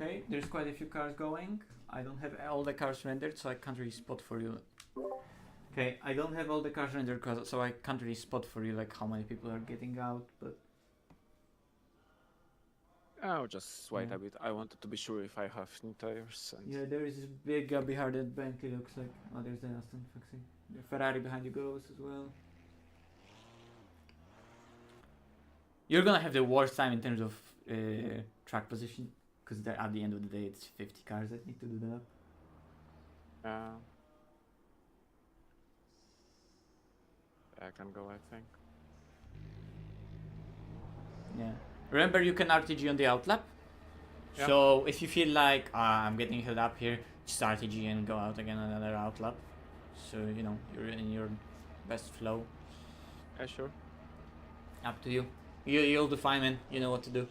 Okay, there's quite a few cars going. I don't have all the cars rendered, so I can't really spot for you. Okay, I don't have all the cars rendered, so I can't really spot for you like how many people are getting out, but I'll just wait Yeah. a bit. I wanted to be sure if I have new tires. And yeah, there is this big gap behind that Bentley, looks like. Oh, there's the Aston, Foxy. The Ferrari behind you goes as well. You're gonna have the worst time in terms of track position, because at the end of the day it's 50 cars that need to do that. I can go, I think. Yeah. Remember, you can RTG on the outlap. Yeah. So if you feel like I'm getting held up here, just RTG and go out again on another outlap. So you know you're in your best flow. Yeah, sure. Up to you. You'll define, man. You know what to do.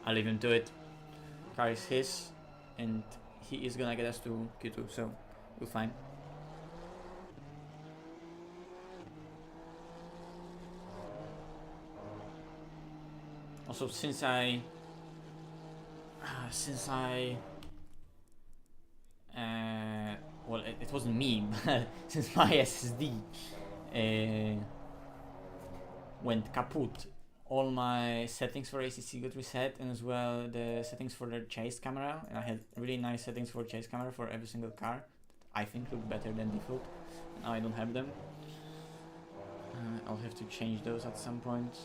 I'll leave him to it. Car is his, and he is gonna get us to Q2, so we're fine. Also, since I well, it wasn't me, but since my SSD went kaput, all my settings for ACC got reset, and as well the settings for the chase camera. And I had really nice settings for chase camera for every single car that I think look better than default. Now I don't have them. I'll have to change those at some point.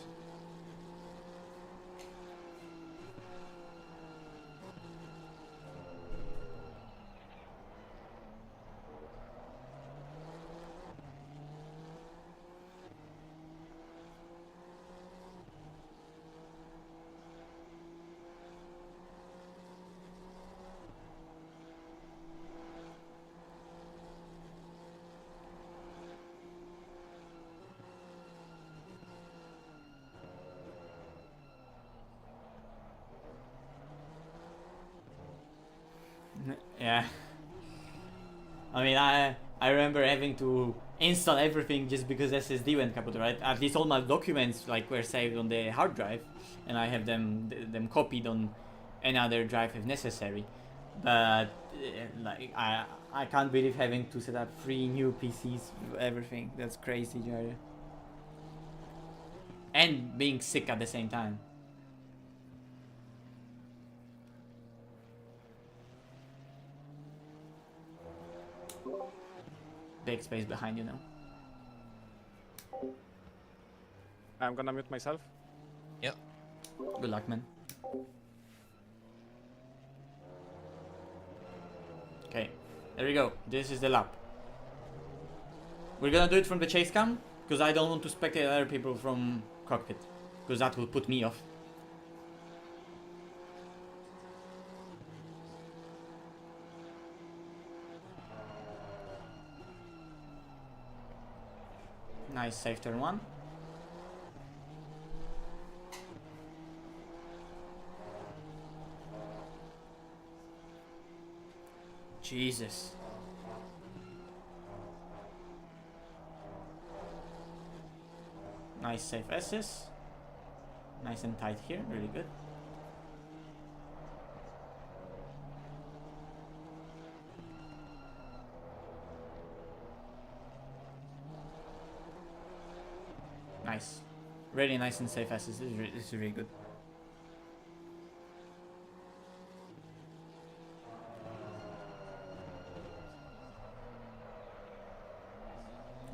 Yeah. I mean, I remember having to install everything just because SSD went kaput, right? At least all my documents like were saved on the hard drive, and I have them copied on another drive if necessary. But like I can't believe having to set up 3 new PCs for everything. That's crazy, Jerry. And being sick at the same time. Big space behind you now. I'm gonna mute myself. Yeah. Good luck, man. Okay, there we go. This is the lap. We're gonna do it from the chase cam, because I don't want to spectate other people from cockpit, because that will put me off. Nice safe turn one. Jesus. Nice safe S's. Nice and tight here, really good. Nice. Really nice and safe S's. This is really good.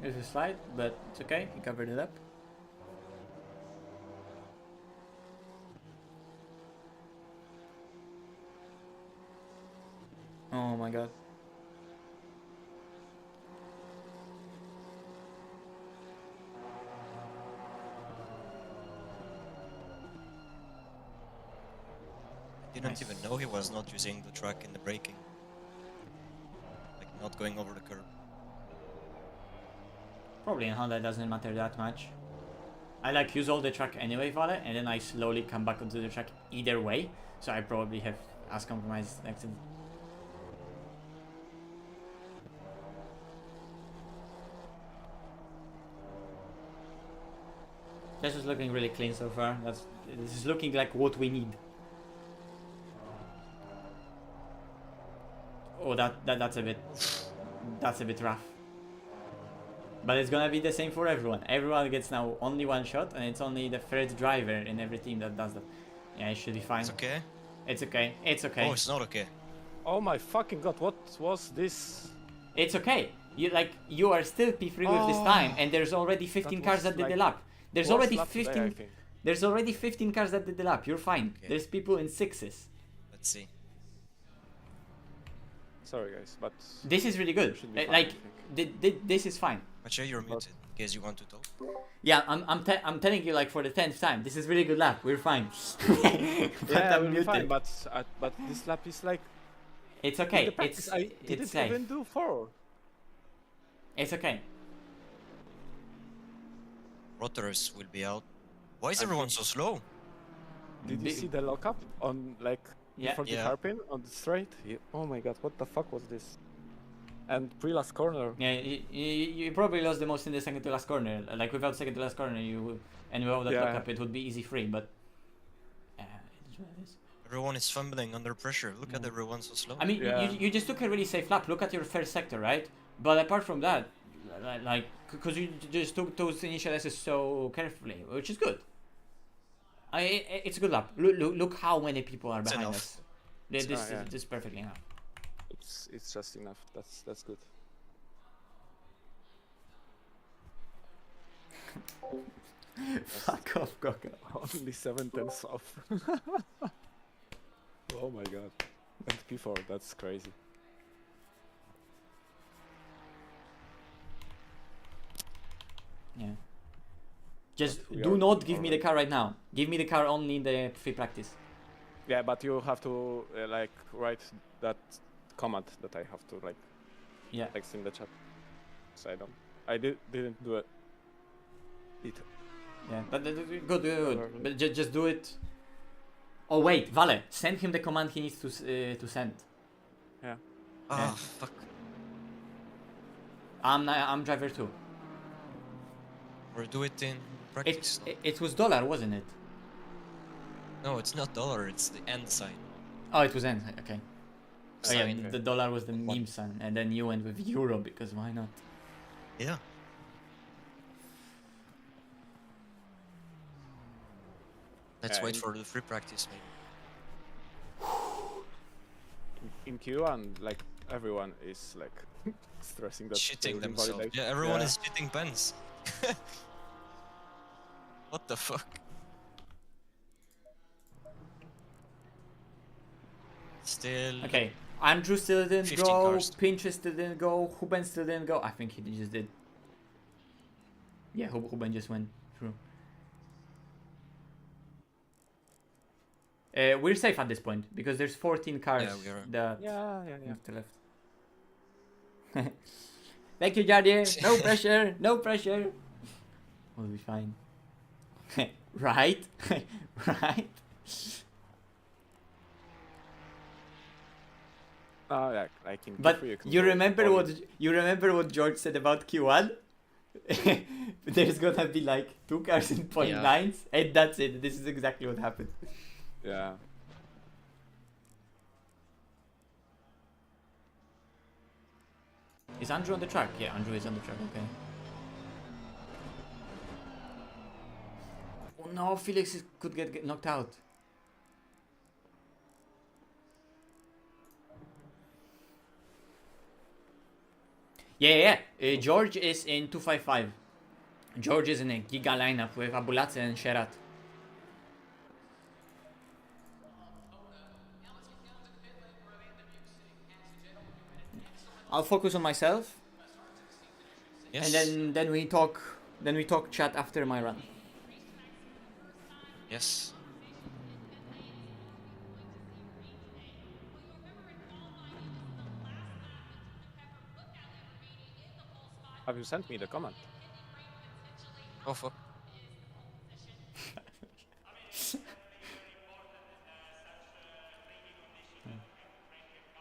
There's a slide, but it's okay. He covered it up. Oh my god. Didn't Nice. even know he was not using the track in the braking. Like not going over the curb. Probably in Honda it doesn't matter that much. I like use all the track anyway, Vale, and then I slowly come back onto the track either way. So I probably have as compromised next. This is looking really clean so far. This is looking like what we need. Oh, that's a bit rough. But it's gonna be the same for everyone. Everyone gets now only one shot, and it's only the third driver in every team that does that. Yeah, it should be fine. It's okay? It's okay. It's okay. Oh, it's not okay. Oh my fucking god, what was this? It's okay. You are still P3 with this time, and there's already 15 That cars was that did the like lap. There's Worst already lap today, I 15. think. There's already 15 cars that did the lap. You're fine. Okay. There's people in sixes. Let's see. Sorry guys, but This is really good. Should be fine, Like, I this is fine. Maciej, you're muted in case you want to talk. Yeah, I'm telling you, like, for the 10th time, this is really good lap. We're fine. But yeah, I'm we'll be muted. fine. But this lap is like It's in okay. the practice, I It's didn't safe. even do 4. It's okay. Rotors will be out. Why is I everyone think- so slow? Did you Bi- see the lockup on like Yeah. before the Yeah. hairpin on the straight? Oh my god, what the fuck was this? And pre-last corner. Yeah, you probably lost the most in the second to last corner. Like, without second to last corner, and without that Yeah. lockup, it would be easy free. But it is what it is. Everyone is fumbling under pressure. Look at Yeah. everyone so slow. I mean, Yeah. you just took a really safe lap. Look at your first sector, right? But apart from that, like, because you just took those initial S's so carefully, which is good. It's a good lap. Look how many people are It's behind enough. us. This yeah. is just perfectly enough. It's just enough. That's good. Fuck off, Coca. Only 7/10 off. Oh my god. And P4, that's crazy. Yeah. Just But we do are not give me the already- car right now. Give me the car only in the free practice. Yeah, but you have to like write that command that I have to like Yeah. text in the chat. So I didn't do it. Yeah, but good. But just do it. Oh wait, Vale, send him the command he needs to send. Yeah. Ah, Yeah. fuck. I'm driver 2. Or do it in practice. It was dollar, wasn't it? No, it's not dollar, it's the end sign. Oh, it was N. Okay. Oh yeah, Sign. the dollar was the meme sign, and then you went with euro because why not? Yeah. Let's wait And- for the free practice, maybe. In Q1, like everyone is like stressing that they Shitting will themselves. invalidate. Yeah, everyone Yeah. is shitting pens. What the fuck? Still. Okay, Andrew still didn't 15 go, cars. Pinch still didn't go, Huben still didn't go. I think he just did. Yeah, Huben just went through. We're safe at this point because there's 14 cars Yeah, we are. that Yeah. move to left. Thank you, Jardir. No pressure, no pressure. We'll be fine. Right? Right? Yeah, like in But Q3 can you go remember all what in. you remember what George said about Q1? There's gonna be like 2 cars in point Yeah. nines, and that's it. This is exactly what happened. Yeah. Is Andrew on the track? Yeah, Andrew is on the track. Okay. Oh no, Felix could get knocked out. Yeah. George is in 255. George is in a giga lineup with Abulace and Sherat. I'll focus on myself, Yes. and then we talk. Then we talk chat after my run. Yes. Have you sent me the comment? Oh fuck.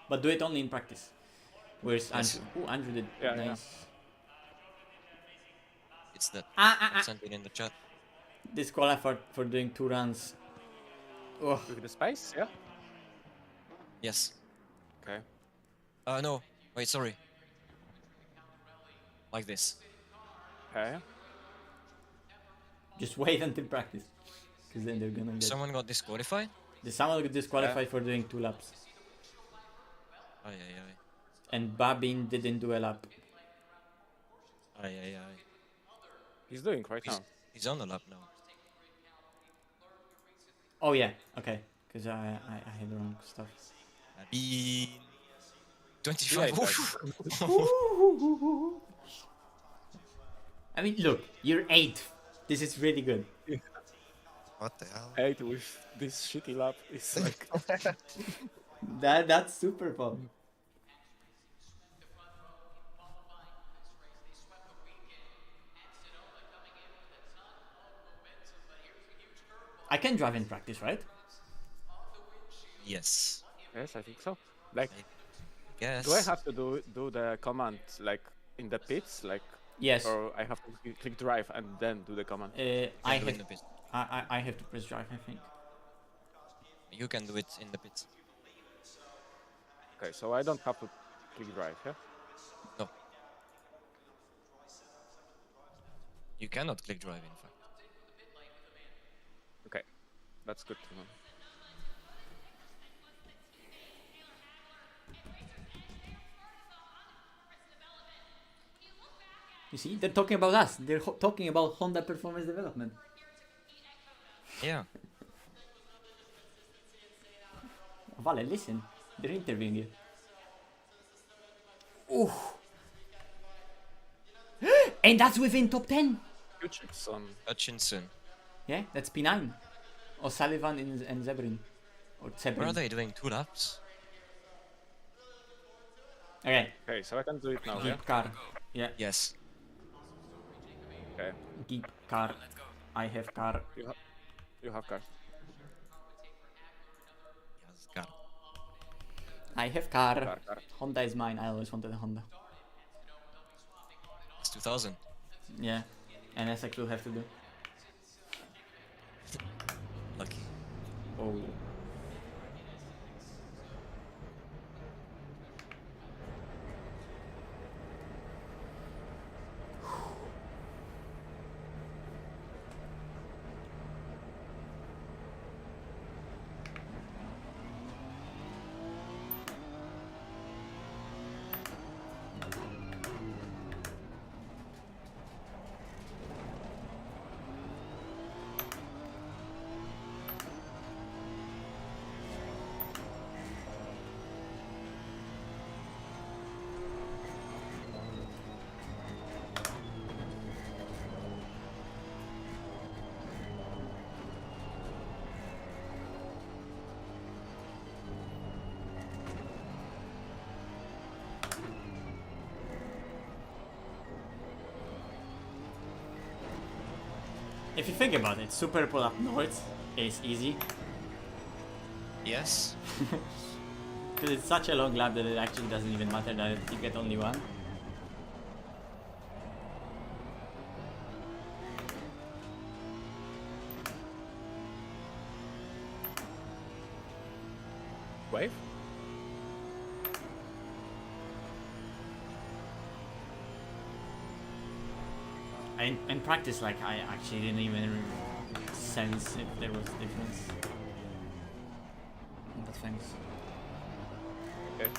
But do it only in practice. Where's Yes. Andrew? Ooh, Andrew did Yeah, nice. It's that. Ah. Sent it in the chat. Disqualified for doing 2 runs. Oh, With the space? Yeah. Yes. Okay. No. Wait, sorry. Like this. Okay. just wait until practice, because then they're gonna get. Someone got disqualified? Someone got disqualified for doing 2 laps, Ay, ay, ay. and Babin didn't do a lap. Ay, ay, ay. He's doing right He's, now. he's on the lap now. Oh yeah, okay, because I had the wrong stuff. Be 25. Yeah, Oof. I mean, look, you're 8th. This is really good. What the hell? 8 with this shitty lap is like. That's super fun. I can drive in practice, right? Yes. Yes, I think so. Like, Yes. do I have to do the command like in the pits, like, Yes. or I have to click drive and then do the command? I You can do it in have the pits. I have to press drive, I think. You can do it in the pits. Okay, so I don't have to click drive, yeah? No. You cannot click drive, in fact. Okay, that's good to know. You see, they're talking about us. They're talking about Honda performance development. Yeah. Vale, listen. They're interviewing you. Ooh. And that's within top 10. Hutchinson. Hutchinson. Yeah, that's P9. O'Sullivan and Zebrin. Or Zebrin. Where are they doing 2 laps? Okay, Okay, so I can do it now, yeah? Geep car. Yeah, Yes. Okay, Geep car. I have car. you have car. Yes, got it. I have car. Car. Honda is mine. I always wanted a Honda. It's 2000. Yeah, and SX will have to do. Lucky. Oh. If you think about it, super pull up north is easy. Yes. Because it's such a long lap that it actually doesn't even matter that you get only one. Wave? In practice, like, I actually didn't even sense if there was difference. But thanks. Okay.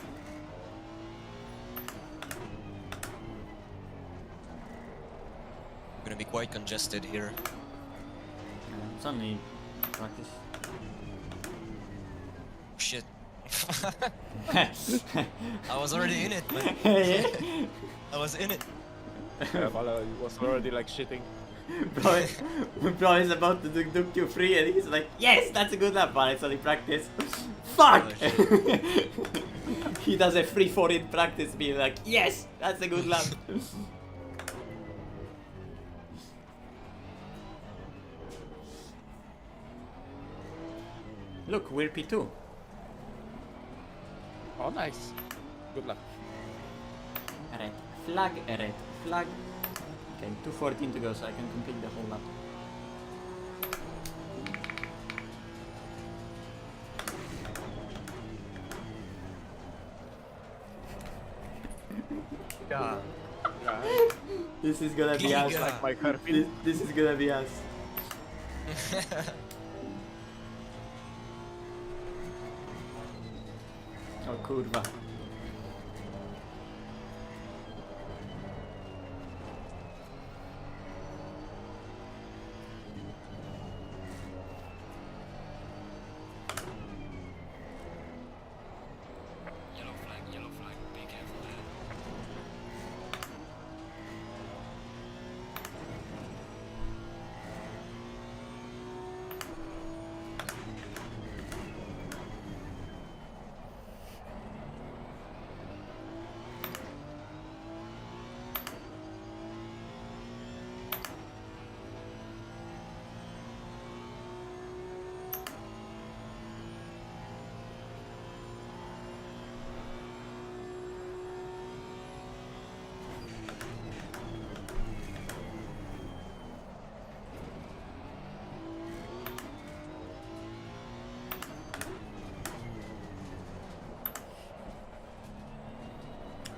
Gonna be quite congested here. It's only practice. Shit. I was already in it, man. Yeah. I was in it. Yeah, Vala was already like shitting. Bro is about to do Q3 and he's like, yes, that's a good lap, but it's only practice. Fuck! He does a 3-4 in practice, being like, yes, that's a good lap. Look, we're P2. Oh, nice. Good luck. Red flag, red flag. Okay, 2:14 to go, so I can complete the whole lap. Yeah. Yeah. This is gonna be us. Giga. Like my hairpin. This is gonna be us. Oh kurwa. Yellow flag, be careful there.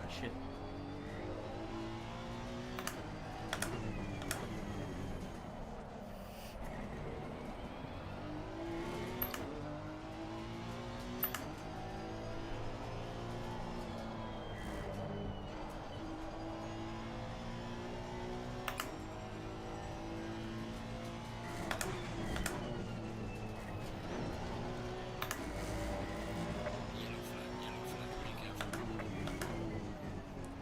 Shit. Yellow flag, be careful.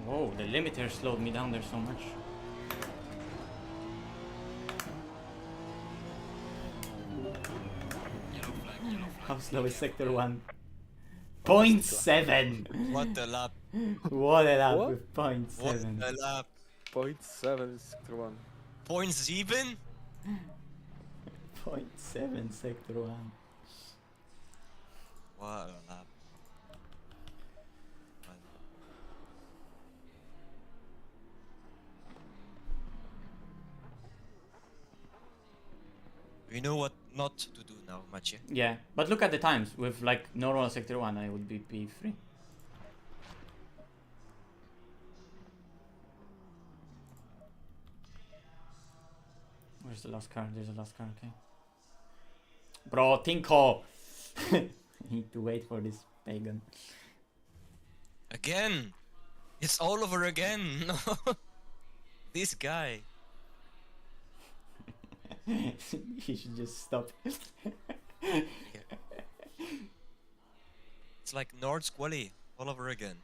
Whoa, the limiter slowed me down there so much. Yellow flag, How slow is sector 1? 0.7! What the lap? What a lap What? with What 0.7. the lap? 0.7 is sector 1. Points even? 0.7 sector 1. What a lap. Man. We know what not to do now, Maciej. Yeah, but look at the times. With like normal sector 1, I would be P3. Where's the last car? There's the last car, okay. Bro, Tinko! I need to wait for this pagan. Again! It's all over again! No! This guy. He should just stop. It's like Nord's QUALI all over again.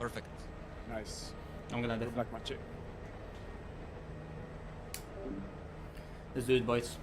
Perfect. Nice. I'm gonna Good def. luck, Maciej. Let's do it, boys.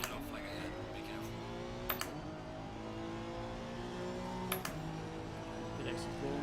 Yellow flag ahead. Be careful. Good exit clear.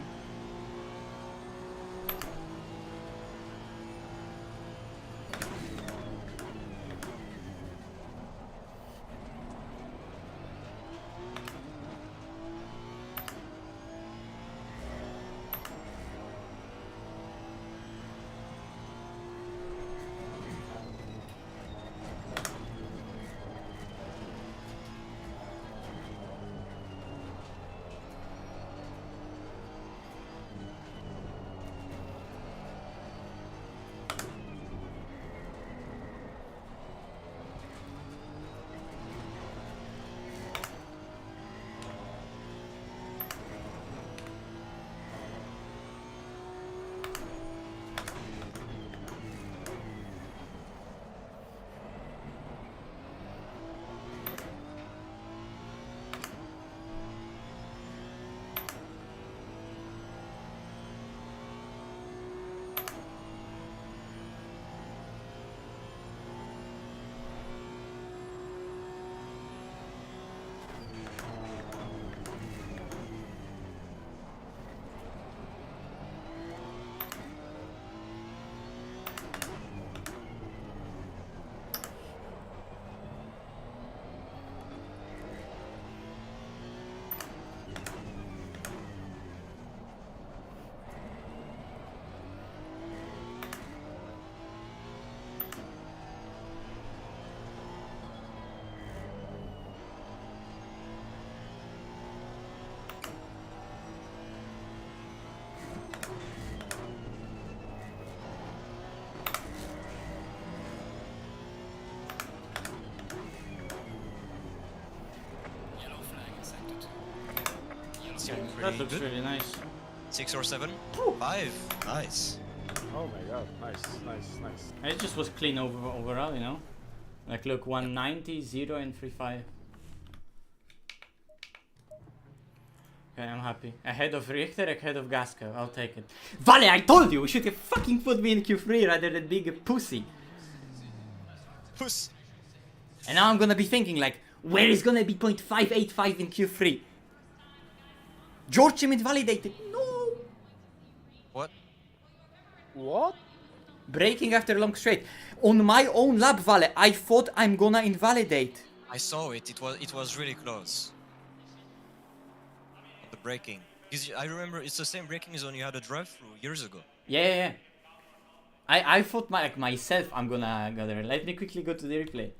Yellow flag in sector 2. Yellow Yeah, flag. That pretty looks good. really nice. 6 or 7? 5. Nice. Oh my god, nice, nice, nice. It just was clean overall, you know? Like, look, 190, 0, and 35. Okay, I'm happy. Ahead of Richter, ahead of Gasco. I'll take it. Vale, I told you! We should have fucking put me in Q3 rather than being a pussy. Puss. And now I'm gonna be thinking, like, where is gonna be 0.585 in Q3? George Schmidt validated. No! What? What? Braking after long straight. On my own lap, Vale, I thought I'm gonna invalidate. I saw it. It was really close. braking. Because I remember it's the same braking zone you had a drive-through years ago. Yeah. I thought myself I'm gonna go there. Let me quickly go to the replay.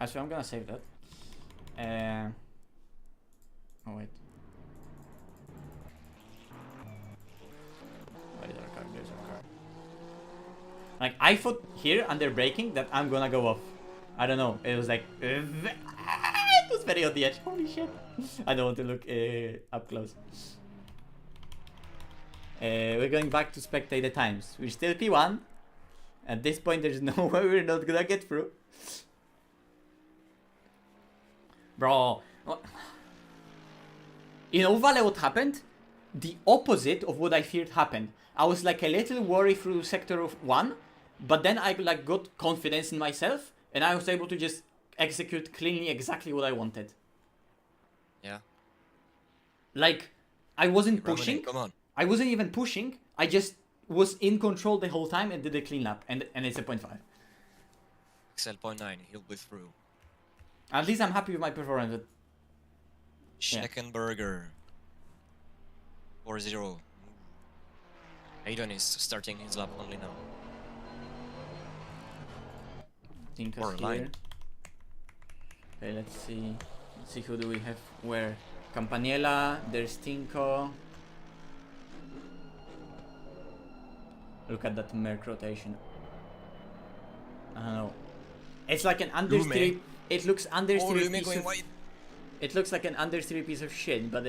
Actually, I'm gonna save that. Oh wait. Where is our car? There's our car. Like I thought here under braking that I'm gonna go off. I don't know. It was like it was very on the edge. Holy shit! I don't want to look up close. We're going back to spectate the times. We're still P1. At this point, there's no way we're not gonna get through. Bro, you know, Vale, what happened? The opposite of what I feared happened. I was like a little worried through sector of 1, but then I like got confidence in myself, and I was able to just execute cleanly exactly what I wanted. Yeah. Like, I wasn't pushing. Come on. I wasn't even pushing. I just was in control the whole time and did a clean lap, and it's a 0.5. XL.9, he'll be through. At least I'm happy with my performance. Yeah. Schneckenberger. 4-0. Aiden is starting his lap only now. Tinko's Or here. line. Okay, let's see. Let's see who do we have where. Campaniella, there's Tinko. Look at that Merc rotation. I don't know. It's like an understeer. It looks understeer piece of. Wide. It looks like an understeer piece of shit, but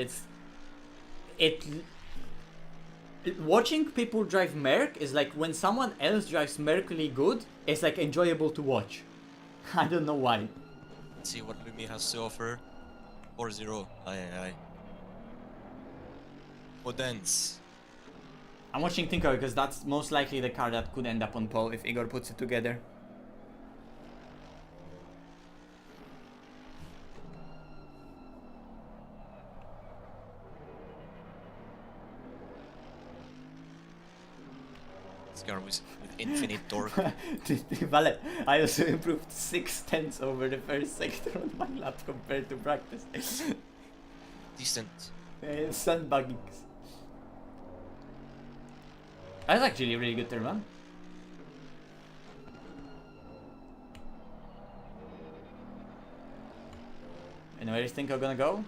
watching people drive Merc is like when someone else drives Mercly good, it's like enjoyable to watch. I don't know why. Let's see what Lumi has to offer. 4-0. Aye. Odense. I'm watching Tinko because that's most likely the car that could end up on pole if Igor puts it together. This car with infinite torque. Vale, I also improved 6/10 over the first sector on my lap compared to practice. Decent. Sandbagging. That's actually a really good turn one. And where is Tinko gonna go?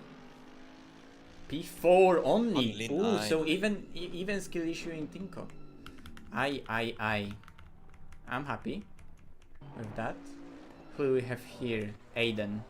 P4 only. Only Ooh, 9. so even skill issue in Tinko. I'm happy with that. Who do we have here? Aiden.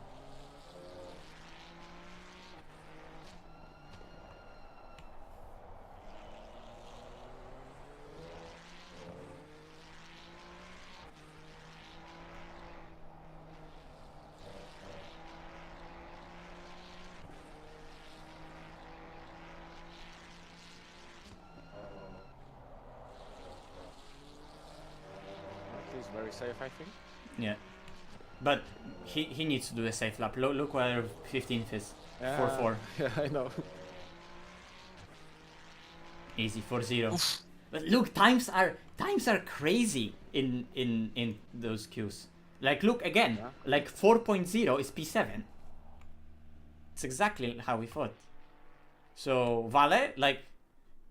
He's very safe, I think. Yeah. But he needs to do a safe lap. Look where 15th is. 4-4. Yeah, I know. Easy 4-0. But look, times are crazy in those queues. Like look again, Yeah. like 4.0 is P7. It's exactly how we thought. So Vale, like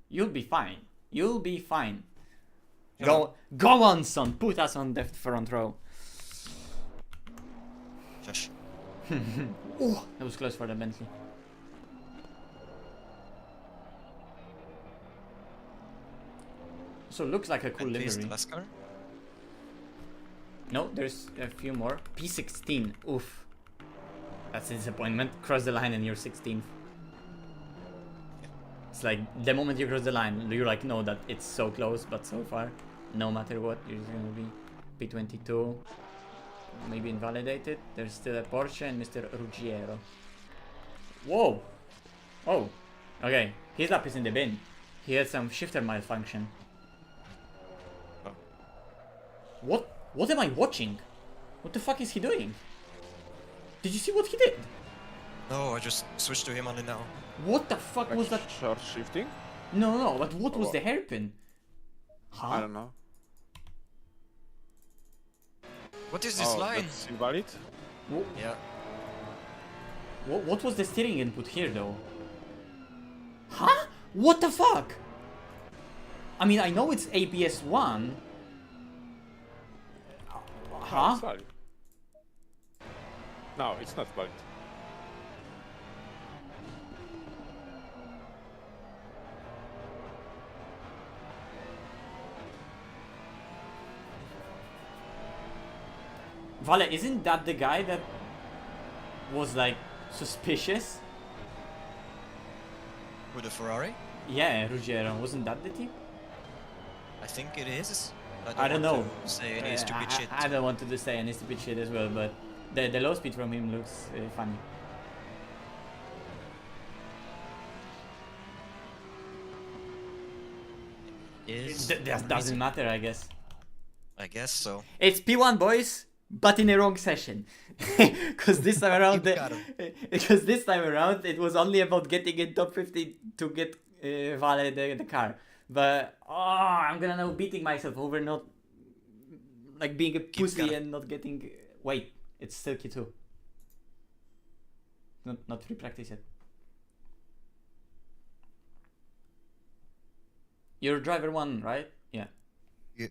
you'll be fine. You'll be fine. Go on, son. Put us on the front row. Josh. Oh, that was close for the Bentley. So looks like a cool Bentley is the livery. last car? No, there's a few more. P16. Oof. That's a disappointment. Cross the line and you're 16th. It's like the moment you cross the line, you're like, no, that it's so close, but so far, no matter what, you're just gonna be P22. Maybe invalidated. There's still a Porsche and Mr. Ruggiero. Whoa! Oh, okay. His lap is in the bin. He had some shifter malfunction. Oh. What am I watching? What the fuck is he doing? Did you see what he did? No, I just switched to him only now. What the fuck was that? Short shifting? No, but what was Oh. the hairpin? Huh? I don't know. What is this line? That's invalid? Wh- Yeah. What was the steering input here though? Huh? What the fuck? I mean, I know it's ABS 1. No, Huh? it's valid. No, it's not valid. Vale, isn't that the guy that was like suspicious? With a Ferrari? Yeah, Ruggiero. Wasn't that the team? I think it is. I don't know. want to say any stupid shit. I don't want to say any stupid shit as well, but the low speed from him looks funny. That doesn't matter, I guess. I guess so. It's P1, boys, but in a wrong session. Because this time around, it was only about getting in top 50 to get Vale the car. But I'm gonna now beating myself over not like being a pussy and not getting. Wait, it's still Q2. Not free practice yet. You're driver 1, right? Yeah. Yeah.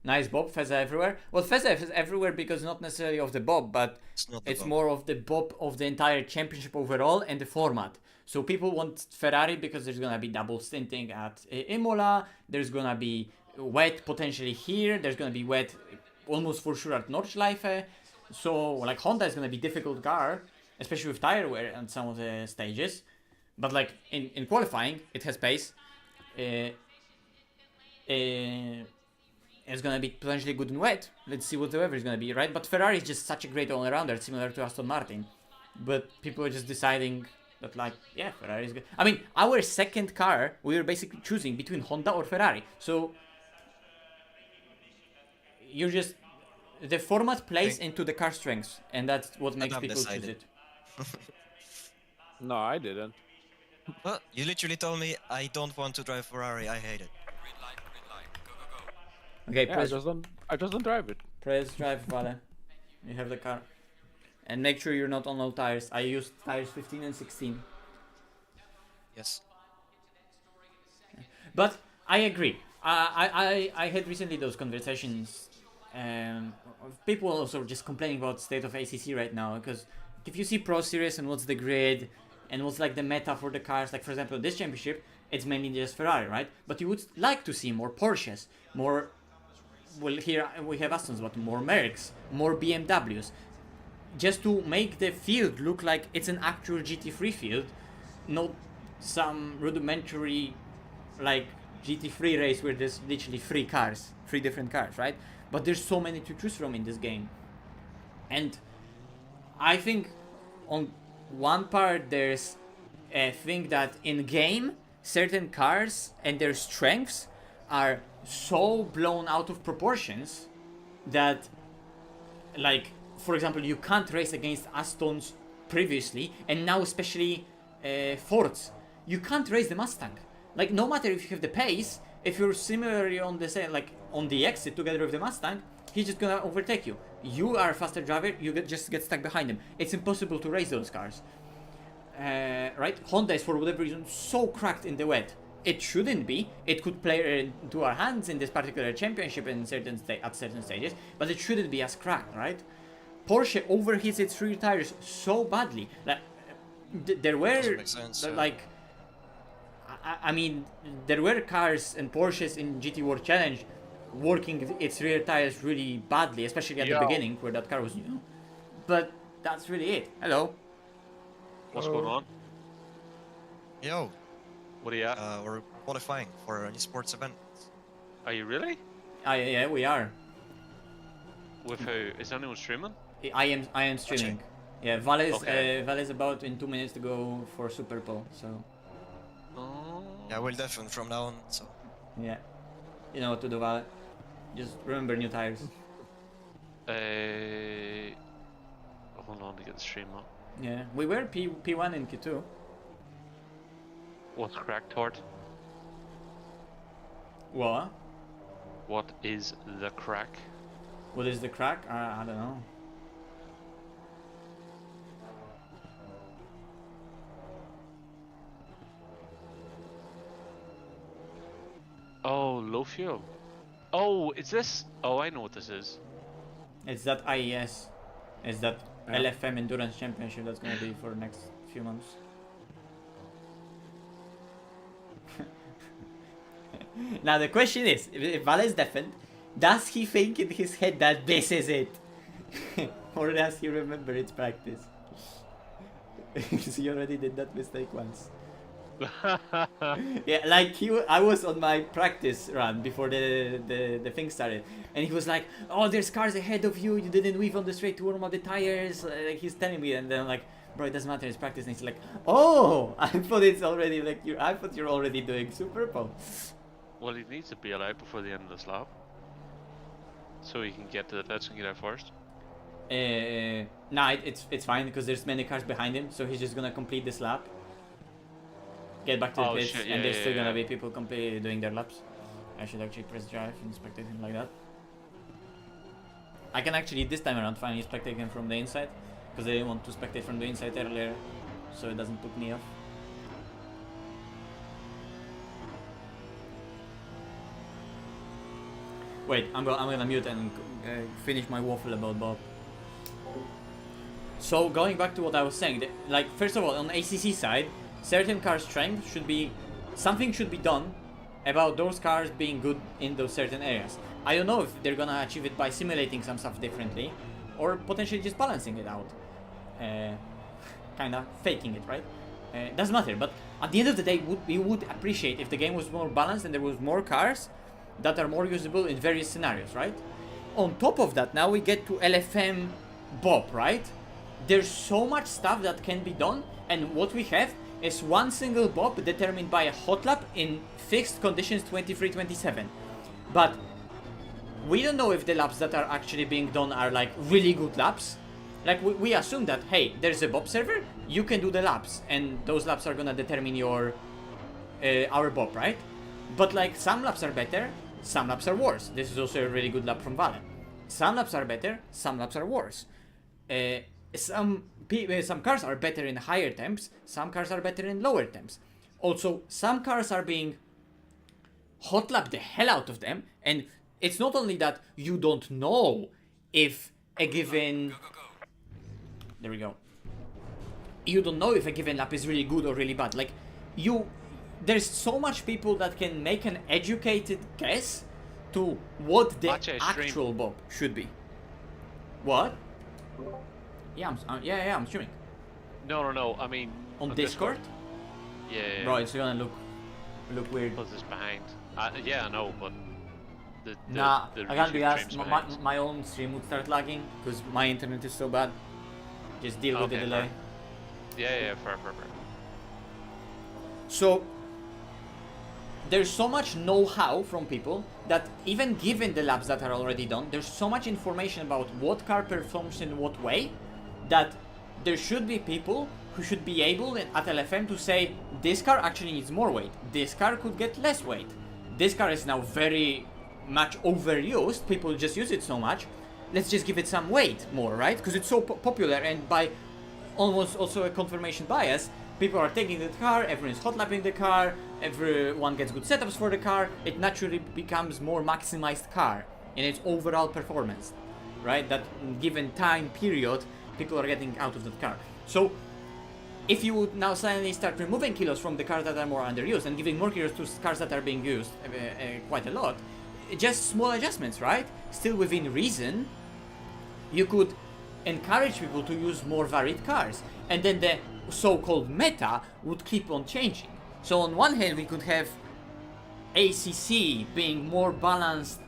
Nice bob, Feza everywhere. Well, Feza is everywhere because not necessarily of the bob, but it's more of the bob of the entire championship overall and the format. So people want Ferrari because there's gonna be double stinting at Imola. There's gonna be wet potentially here. There's gonna be wet almost for sure at Nordschleife. So like Honda is gonna be difficult car, especially with tire wear on some of the stages. But like in qualifying, it has pace. It's gonna be potentially good and wet. Let's see what the weather is gonna be, right? But Ferrari is just such a great all-rounder, similar to Aston Martin. But people are just deciding that, like, yeah, Ferrari is good. I mean, our second car, we were basically choosing between Honda or Ferrari. So you're just the format plays into the car strengths, and that's what makes people choose it. No, I didn't. Well, you literally told me I don't want to drive Ferrari. I hate it. Green light, go, go, go. Okay, Yeah, press I just don't drive it. press drive, Vale. You have the car. And make sure you're not on all tires. I used tires 15 and 16. Yes. But I agree. I had recently those conversations. Of people also just complaining about state of ACC right now, because if you see Pro Series and what's the grid and what's like the meta for the cars, like for example this championship, it's mainly just Ferrari, right? But you would like to see more Porsches, more. Well, here we have Astons, but more Mercs, more BMWs, just to make the field look like it's an actual GT3 field, not some rudimentary like GT3 race where there's literally three different cars, right? But there's so many to choose from in this game. And I think on one part there's a thing that in game certain cars and their strengths are so blown out of proportions that, like, for example, you can't race against Astons previously, and now especially Fords. You can't race the Mustang. Like, no matter if you have the pace, if you're similarly on the same, like on the exit together with the Mustang, he's just gonna overtake you. You are a faster driver, you just get stuck behind him. It's impossible to race those cars. Right? Honda is for whatever reason so cracked in the wet. It shouldn't be. It could play into our hands in this particular championship in at certain stages, but it shouldn't be as cracked, right? Porsche overheats its rear tires so badly. Like, there were like, I mean, there were cars and Porsches in GT World Challenge working its rear tires really badly, especially at the beginning where that car was new. But that's really it. Hello. What's going on? Yo, What are you at? we're qualifying for an esports event. Are you really? Yeah, we are. With who? Is anyone streaming? I am streaming. Yeah, Vale's Okay. Vale's about in 2 minutes to go for Super Bowl, so Oh. Yeah, we'll definitely from now on. So yeah. You know what to do, Vale. Just remember new tires. Hold on to get the stream up. Yeah. We were P1 in Q2. What's cracked, Tort? What? What is the crack? What is the crack? I don't know. fuel. Oh, is this? Oh, I know what this is. It's that IES. It's that Yeah. LFM Endurance Championship that's gonna be for the next few months. Now the question is, if Vale's deafened, does he think in his head that this is it? Or does he remember its practice? Because he already did that mistake once. Yeah, like I was on my practice run before the thing started, and he was like, "Oh, there's cars ahead of you. You didn't weave on the straight to warm up the tires." Like he's telling me, and then I'm like, "Bro, it doesn't matter. It's practice." And he's like, "Oh, I thought it's already like you. I thought you're already doing super pole." Well, he needs to bail out before the end of this lap, so he can get to the pits and get out first. Nah, it's fine because there's many cars behind him, so he's just gonna complete this lap, get back to the Oh, pits, shit, and there's yeah, still gonna yeah. be people completely doing their laps. I should actually press drive and spectate him like that. I can actually this time around finally spectate him from the inside, because I didn't want to spectate from the inside earlier, so it doesn't put me off. Wait, I'm gonna mute and finish my waffle about Bob. So going back to what I was saying, like first of all, on ACC side, certain car strength should be, something should be done about those cars being good in those certain areas. I don't know if they're gonna achieve it by simulating some stuff differently, or potentially just balancing it out, kinda faking it, right? Doesn't matter. But at the end of the day, we would appreciate if the game was more balanced and there was more cars that are more usable in various scenarios, right? On top of that, now we get to LFM Bob, right? There's so much stuff that can be done, and what we have is one single Bob determined by a hot lap in fixed conditions 23-27. But we don't know if the laps that are actually being done are like really good laps. Like we assume that, hey, there's a Bob server, you can do the laps, and those laps are gonna determine your our Bob, right? But like some laps are better, some laps are worse. This is also a really good lap from Valen. Some laps are better, some laps are worse. Some cars are better in higher temps, some cars are better in lower temps. Also, some cars are being hot lapped the hell out of them, and it's not only that you don't know if a given... There we go. You don't know if a given lap is really good or really bad. Like, there's so much people that can make an educated guess to what the actual Bob should be. What? Yeah, I'm streaming. No. I mean on Discord. Yeah. Bro, it's gonna look weird. Because it's behind. Yeah, I know, but the Nah, the I can't be YouTube asked. stream's My, behind. my own stream would start lagging because my internet is so bad. Just deal with the Okay, delay. Yeah, fair. So there's so much know-how from people that even given the laps that are already done, there's so much information about what car performs in what way that there should be people who should be able at LFM to say, this car actually needs more weight, this car could get less weight, this car is now very much overused, people just use it so much, let's just give it some weight more, right? Because it's so popular, and by almost also a confirmation bias, people are taking the car, everyone's hot lapping the car, everyone gets good setups for the car, it naturally becomes more maximized car in its overall performance, right? That given time period, people are getting out of that car. So if you would now suddenly start removing kilos from the cars that are more underused and giving more kilos to cars that are being used quite a lot, just small adjustments, right? Still within reason, you could encourage people to use more varied cars, and then the so-called meta would keep on changing. So on one hand, we could have ACC being more balanced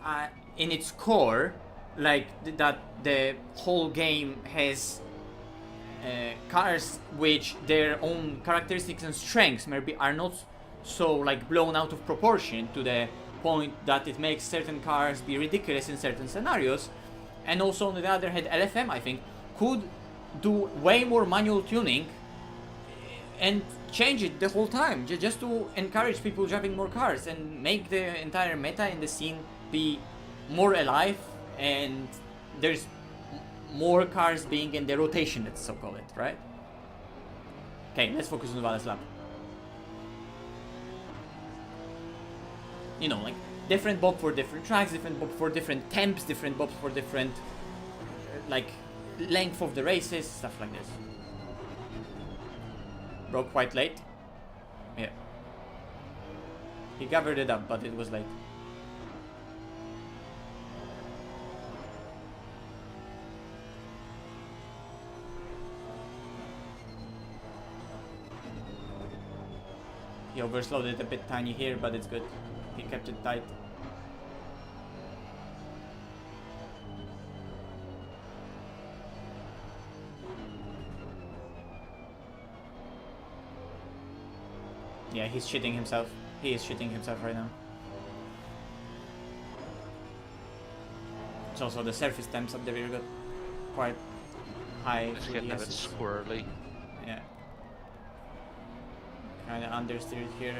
in its core, like that the whole game has cars which their own characteristics and strengths maybe are not so like blown out of proportion to the point that it makes certain cars be ridiculous in certain scenarios. And also on the other hand, LFM I think could do way more manual tuning and change it the whole time, just to encourage people driving more cars and make the entire meta in the scene be more alive, and there's more cars being in the rotation, let's so call it, right? Okay, let's focus on Vale's lap. You know, like, different bob for different tracks, different bob for different temps, different bobs for different like length of the races, stuff like this. Broke quite late. Yeah. He covered it up, but it was late. He overslowed it a bit tiny here, but it's good. He kept it tight. Yeah, he's shitting himself. He is shitting himself right now. It's also the surface temps up the rear got quite high. It's through getting the a bit S's. squirrely. Yeah. Kind of understeered here.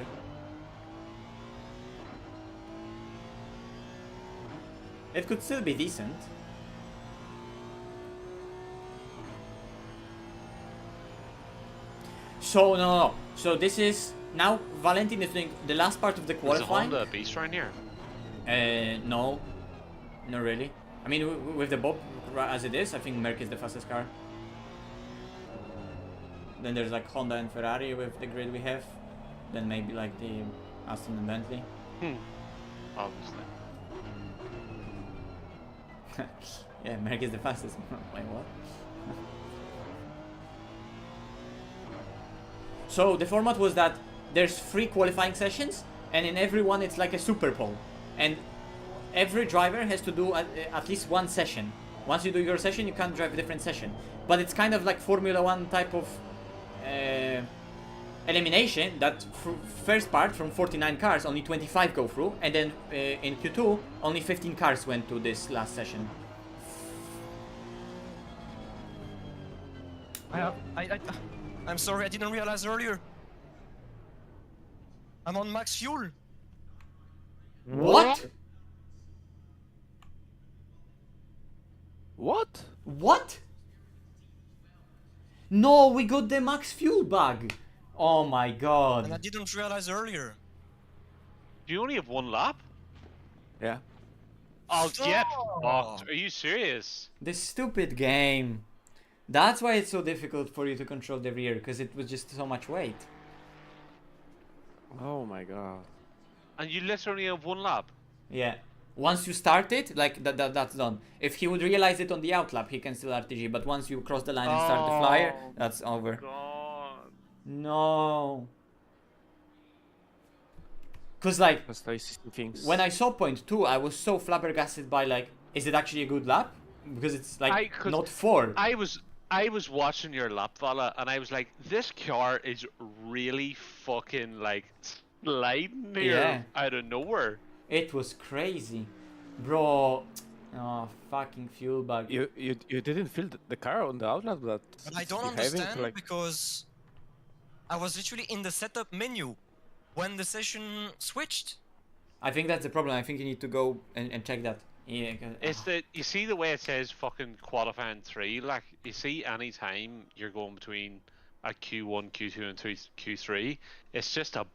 It could still be decent. So no. So this is now Valentin is doing the last part of the Is a qualifying. Honda a beast right here? No, not really. I mean, with the Bob as it is, I think Merc is the fastest car. Then there's like Honda and Ferrari with the grid we have. Then maybe like the Aston and Bentley. Obviously. Yeah, Merc is the fastest. Wait, what? So the format was that there's 3 qualifying sessions, and in every one it's like a super pole, and every driver has to do at least one session. Once you do your session, you can't drive a different session. But it's kind of like Formula 1 type of elimination, that first part from 49 cars, only 25 go through, and then in Q2, only 15 cars went to this last session. I'm sorry, I didn't realize earlier. I'm on max fuel. What? What? What? No, we got the max fuel bug. Oh my And I god. didn't realize earlier. Do you only have 1 lap? Yeah. Oh, get Stop! fucked. Are you serious? This stupid game. That's why it's so difficult for you to control the rear, because it was just so much weight. Oh my god. And you literally have 1 lap? Yeah. Once you start it, like that's done. If he would realize it on the outlap, he can still RTG, but once you cross the line and start the flyer, Oh, that's over. God. No. Cause like, That's like things. when I saw point 2, I was so flabbergasted by like, is it actually a good lap? Because it's like, 'cause not 4. I was watching your lap, fella, and I was like, this car is really fucking like sliding here Yeah. out of nowhere. It was crazy. Bro. Oh, fucking fuel bug. You didn't feel the car on the outlet that But I don't behaving understand like because I was literally in the setup menu when the session switched. I think that's the problem. I think you need to go and check that. Yeah. It's the you see the way it says fucking qualifying 3. Like you see, any time you're going between a Q1, Q2, and Q3, it's just a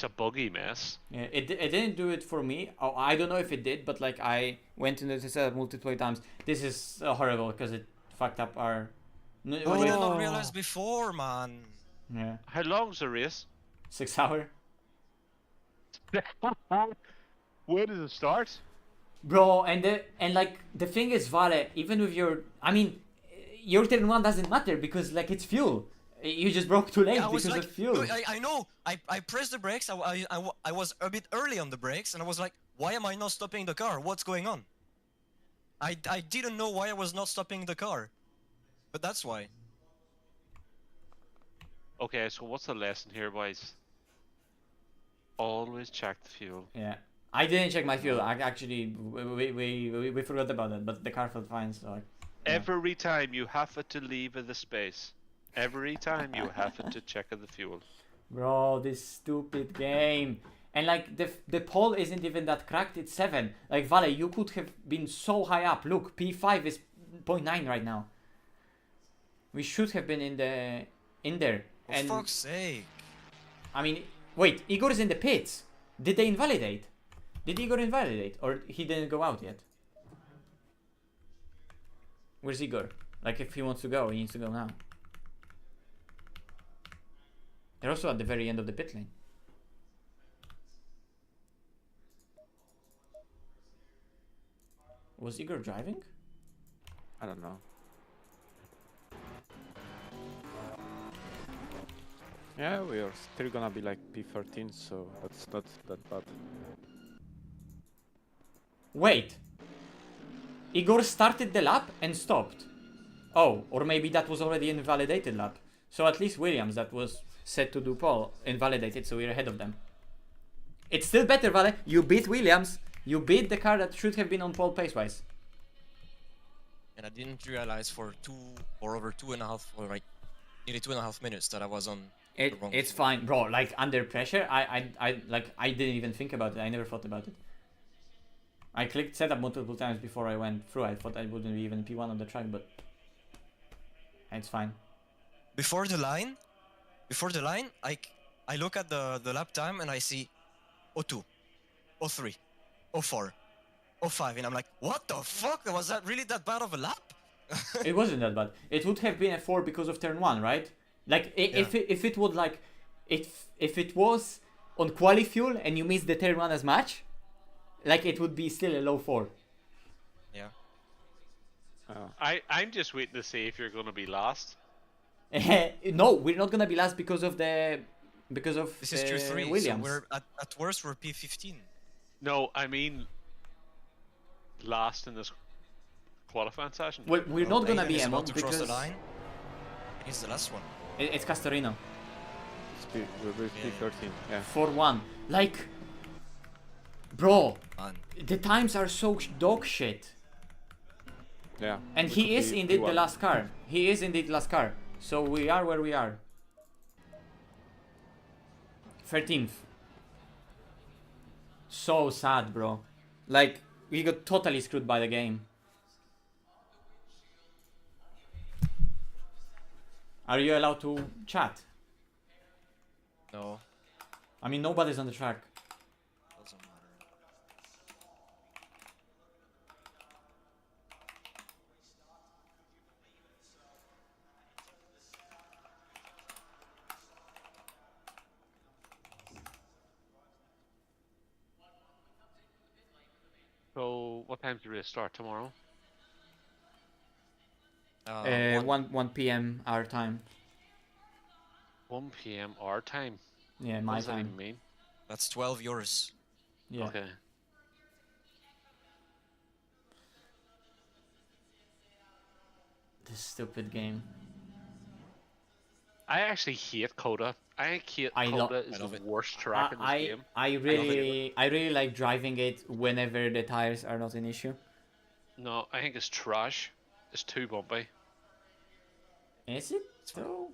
buggy mess. Yeah, it didn't do it for me. Oh, I don't know if it did, but like I went into the setup multiple times. This is horrible because it fucked up our. Why did I not realize before, man? Yeah, How long's the race? 6 hour. Where does it start? Bro, and like the thing is, Vale, even with your, I mean, your turn 1 doesn't matter because like it's fuel. You just broke too late Yeah, I was because like, of fuel. I know. I pressed the brakes. I was a bit early on the brakes, and I was like, why am I not stopping the car? What's going on? I didn't know why I was not stopping the car, but that's why. Okay, so what's the lesson here, boys? Always check the fuel. Yeah, I didn't check my fuel. I actually we forgot about that, but the car felt fine. So like, yeah. Every time you have to leave the space. Every time you have to check the fuel. Bro, this stupid game. And like the pole isn't even that cracked, it's 7. Like Vale, you could have been so high up. Look, P5 is 0.9 right now. We should have been in there. For And fuck's sake. I mean, wait, Igor is in the pits. Did they invalidate? Did Igor invalidate? Or he didn't go out yet? Where's Igor? Like, if he wants to go, he needs to go now. They're also at the very end of the pit lane. Was Igor driving? I don't know. Yeah, we are still gonna be like P13, so that's not that bad. Wait! Igor started the lap and stopped. Oh, or maybe that was already an invalidated lap. So at least Williams, that was set to do pole, invalidated, so we're ahead of them. It's still better, Vale. You beat Williams. You beat the car that should have been on pole pace-wise. And I didn't realize for over 2.5 or like nearly 2.5 minutes that I was on the wrong It's floor. fine, bro. Like under pressure, I didn't even think about it. I never thought about it. I clicked setup multiple times before I went through. I thought I wouldn't be even P1 on the track, but it's fine. Before the line, I look at the lap time and I see 02, 03, 04, 05, and I'm like, what the fuck? Was that really that bad of a lap? It wasn't that bad. It would have been a 4 because of turn 1, right? Like if it would like if it was on quali fuel and you missed the turn 1 as much, like it would be still a low 4. Yeah. I'm just waiting to see if you're gonna be last. No, we're not gonna be last because of This is Q3, Williams. so we're at worst we're P15. No, I mean last in this qualifying session. Well, we're not gonna be He's about M1 to cross the because line. He's the last one. it's Castorino. We're P13, yeah. 4-1. Like, bro, Man. the times are so dog shit. Yeah. And we he could is be indeed the P1. last car. He is indeed the last car. So we are where we are. 13th. So sad, bro. Like, we got totally screwed by the game. Are you allowed to chat? No, I mean, nobody's on the track. doesn't matter. So what time do we start tomorrow? 1 p.m. our time. 1 p.m. our time. Yeah, What my does that time. even mean? That's 12 yours. Yeah. Okay. This stupid game. I actually hate COTA. I think I lo- COTA is I love the it. worst track in this game. I really like driving it whenever the tires are not an issue. No, I think it's trash. It's too bumpy. Is it though?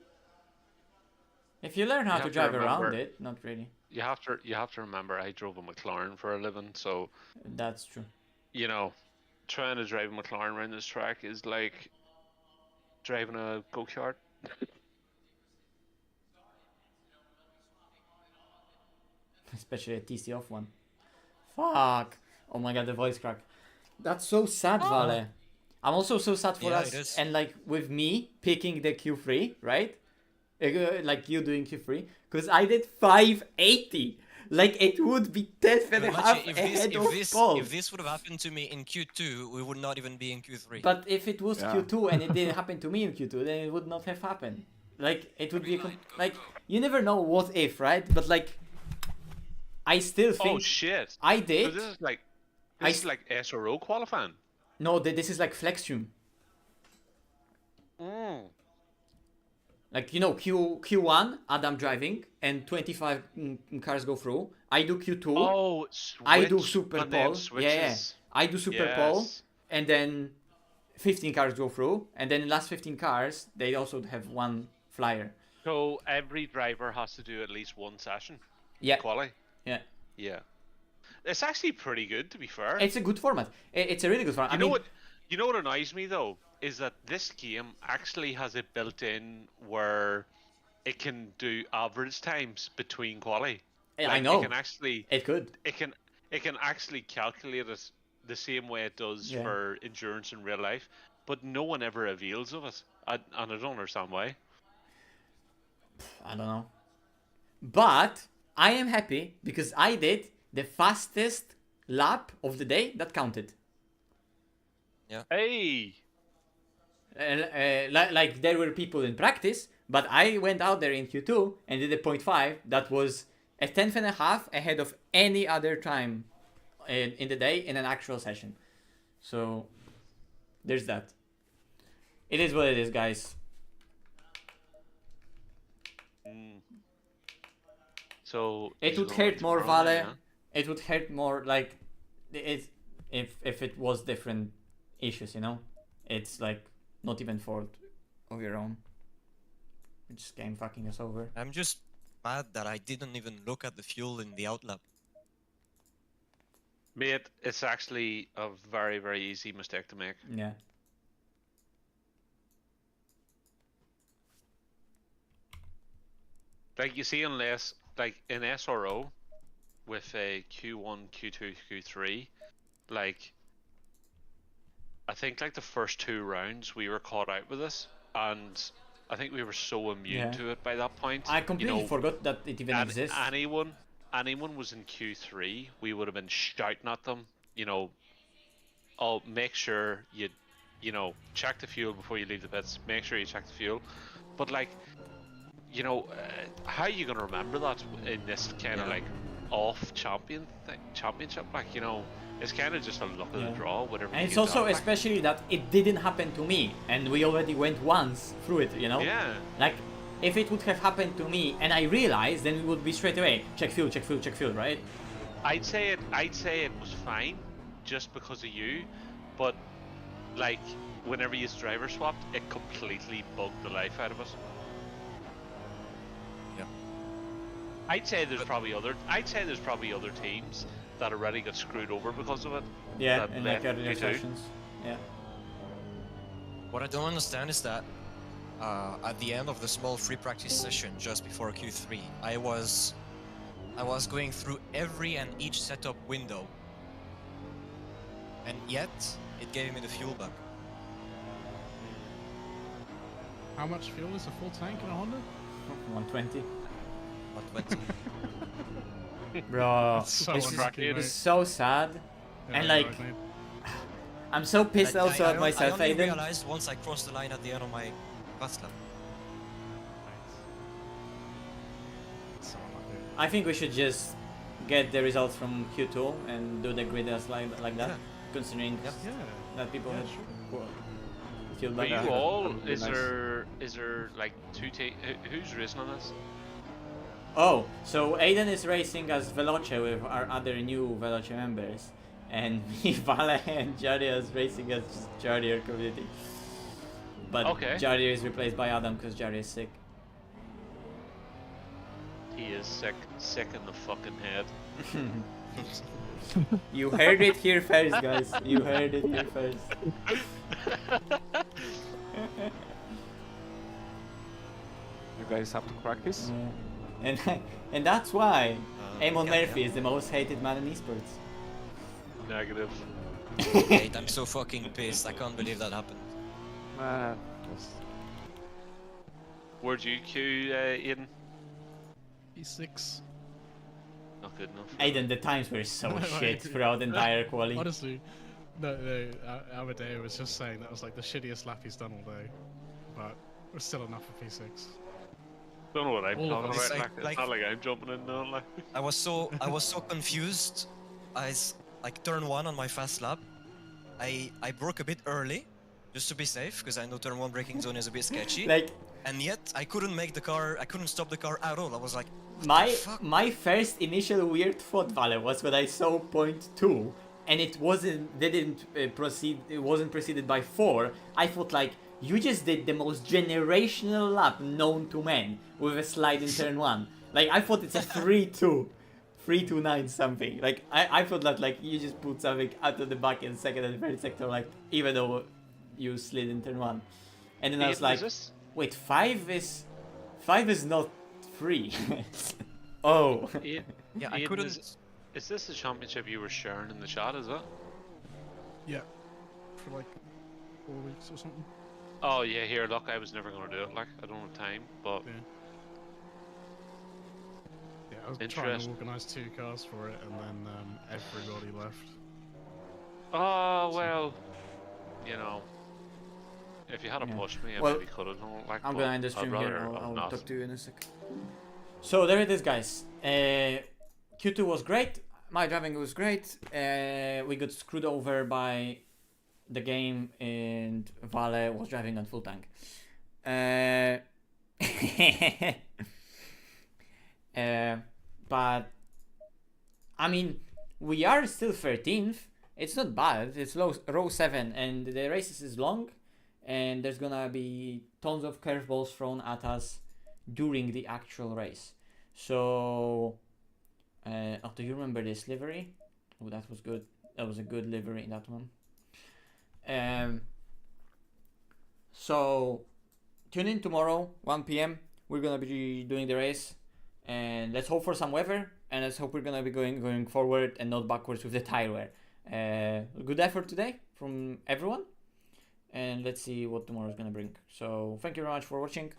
If you learn how You to have to drive around remember- it, not really. You have to remember I drove a McLaren for a living, so That's true. you know, trying to drive a McLaren around this track is like driving a go-kart. Especially a TC off one. Fuck. Oh my god, the voice crack. That's so sad, Vale. I'm also so sad for Yeah, us. it is. And like with me picking the Q3, right? Like you doing Q3. Because I did 580. Like it would be 10 and a half Imagine ahead of Paul. if this would have happened to me in Q2, we would not even be in Q3. But if it was Yeah. Q2 and it didn't happen to me in Q2, then it would not have happened. Like, it would be like, you never know what if, right? But like, I still Oh think shit! I So did. this is like I this is like SRO qualifying. No, this is like Flexstream. Mm. Like, you know, Q1, Adam driving, and 25 cars go through. I do Q2. Oh, I do switch, Super and then Pole. Yeah. switches. I do Super Pole, Yes. and then 15 cars go through, and then the last 15 cars, they also have one flyer. So every driver has to do at least one session. Yeah. Quali. Yeah. Yeah. It's actually pretty good, to be fair. It's a good format. It's a really good format. You know what annoys me though is that this game actually has it built in where it can do average times between quali. I Like, know. It can actually It could. it it can actually calculate it the same way it does Yeah. for endurance in real life, but no one ever avails of it. And I don't understand why. I don't know. But I am happy because I did the fastest lap of the day that counted. Hey, Like there were people in practice, but I went out there in Q2 and did a 0.5 that was a tenth and a half ahead of any other time in the day in an actual session. So there's that. It is what it is, guys. so It he's would going hurt right more, tomorrow then, Vale. It would hurt more, like, it, if it was different issues, you know? It's like not even fault of your own. It's just game fucking us over. I'm just mad that I didn't even look at the fuel in the outlap. Mate, it's actually a very, very easy mistake to make. Yeah. Like, you see, unless, like, in SRO, with a Q1, Q2, Q3, like, I think, like, the first 2 rounds, we were caught out with this, and I think we were so immune Yeah. to it by that point. I completely you know, forgot that it even exists. anyone was in Q3, we would have been shouting at them, you know, oh, make sure you know, check the fuel before you leave the pits, make sure you check the fuel. But, like, you know, how are you going to remember that in this kind of, like, championship? Like, you know, it's kind of just a luck of the Yeah. draw, whatever. And you it's get also done, like. especially that it didn't happen to me, and we already went once through it, you know? Yeah. Like, if it would have happened to me and I realized, then we would be straight away, check fuel, check fuel, check fuel, right? I'd say it was fine, just because of you, but, like, whenever you driver swapped, it completely bugged the life out of us. Yeah. I'd say there's probably other teams that already got screwed over because of it. Yeah, that in like left earlier Q2. sessions. Yeah. What I don't understand is that at the end of the small free practice session just before Q3, I was going through every and each setup window, and yet it gave me the fuel back. How much fuel is a full tank in a Honda? 120. 120. Bro, That's so this unlucky, is mate. so sad. Yeah, And, you're like, right, mate. I'm so pissed also at myself, I only Aiden. realized once I crossed the line at the end of my fast lap. So unlucky. I think we should just get the results from Q2 and do the grid as like that, Yeah. considering Yep. Yeah. that people Yeah, had sure. feel But better. you all, That would be is nice. there like who's racing on this? Oh, so Aiden is racing as Veloce with our other new Veloce members, and me, Vale, and Jaria is racing as Jaria community. But Okay. Jaria is replaced by Adam because Jaria is sick. He is sick in the fucking head. You heard it here first, guys. You heard it here first. You guys have to practice. And that's why Eamon yeah, Murphy yeah. is the most hated man in esports. Negative. Mate, I'm so fucking pissed. I can't believe that happened. Yes. Where'd you queue, Aiden? E6. Not good enough. Aiden, the times were so No, I shit agree. throughout the entire quali. Honestly, no, Amadeo was just saying that was like the shittiest lap he's done all day, but it was still enough for P6. Don't know what I'm All of talking us. about. Like- It's not like I'm jumping in now. Like. I was so confused. Like turn 1 on my fast lap. I broke a bit early, just to be safe, because I know turn 1 braking zone is a bit sketchy. Like And yet I couldn't stop the car at all. I was like, what my the fuck? my first initial weird thought, Vale, was when I saw point 2 and it wasn't preceded by 4. I thought like you just did the most generational lap known to man with a slide in turn 1. Like I thought it's a 3-2. 329 something. Like I thought that like you just put something out of the back in second and third sector, like even though you slid in turn 1. And then I was Aiden, like, is this? wait, 5 is not 3. Oh. Aiden, Yeah, I Aiden, couldn't. Is Is this the championship you were sharing in the chat, is it? Yeah. For like 4 weeks or something. Oh yeah, here, look, I was never going to do it, like, I don't have time, but... Yeah. Yeah, I was trying to Interest. organise 2 cars for it, and then everybody left. Oh, well, you know, if you had Yeah. pushed me, I Well, maybe could have done it, like, I'm but gonna end the I'd stream here rather and have I'll not. talk to you in a sec. So there it is, guys. Q2 was great. My driving was great. We got screwed over by the game, and Vale was driving on full tank. But I mean, we are still 13th. It's not bad. It's row 7, and the races is long, and there's gonna be tons of curveballs thrown at us during the actual race. So, do you remember this livery? Oh, that was good. That was a good livery in that one. So, tune in tomorrow, 1 p.m. We're gonna be doing the race, and let's hope for some weather, and let's hope we're gonna be going forward and not backwards with the tire wear. Good effort today from everyone, and let's see what tomorrow is gonna bring. So, thank you very much for watching,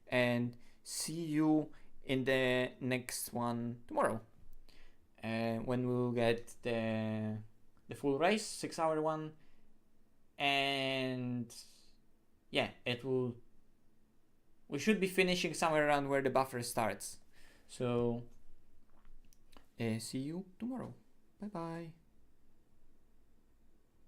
and see you in the next one tomorrow, when we'll get the full race, 6-hour one, and yeah, we should be finishing somewhere around where the buffer starts. So see you tomorrow. Bye bye.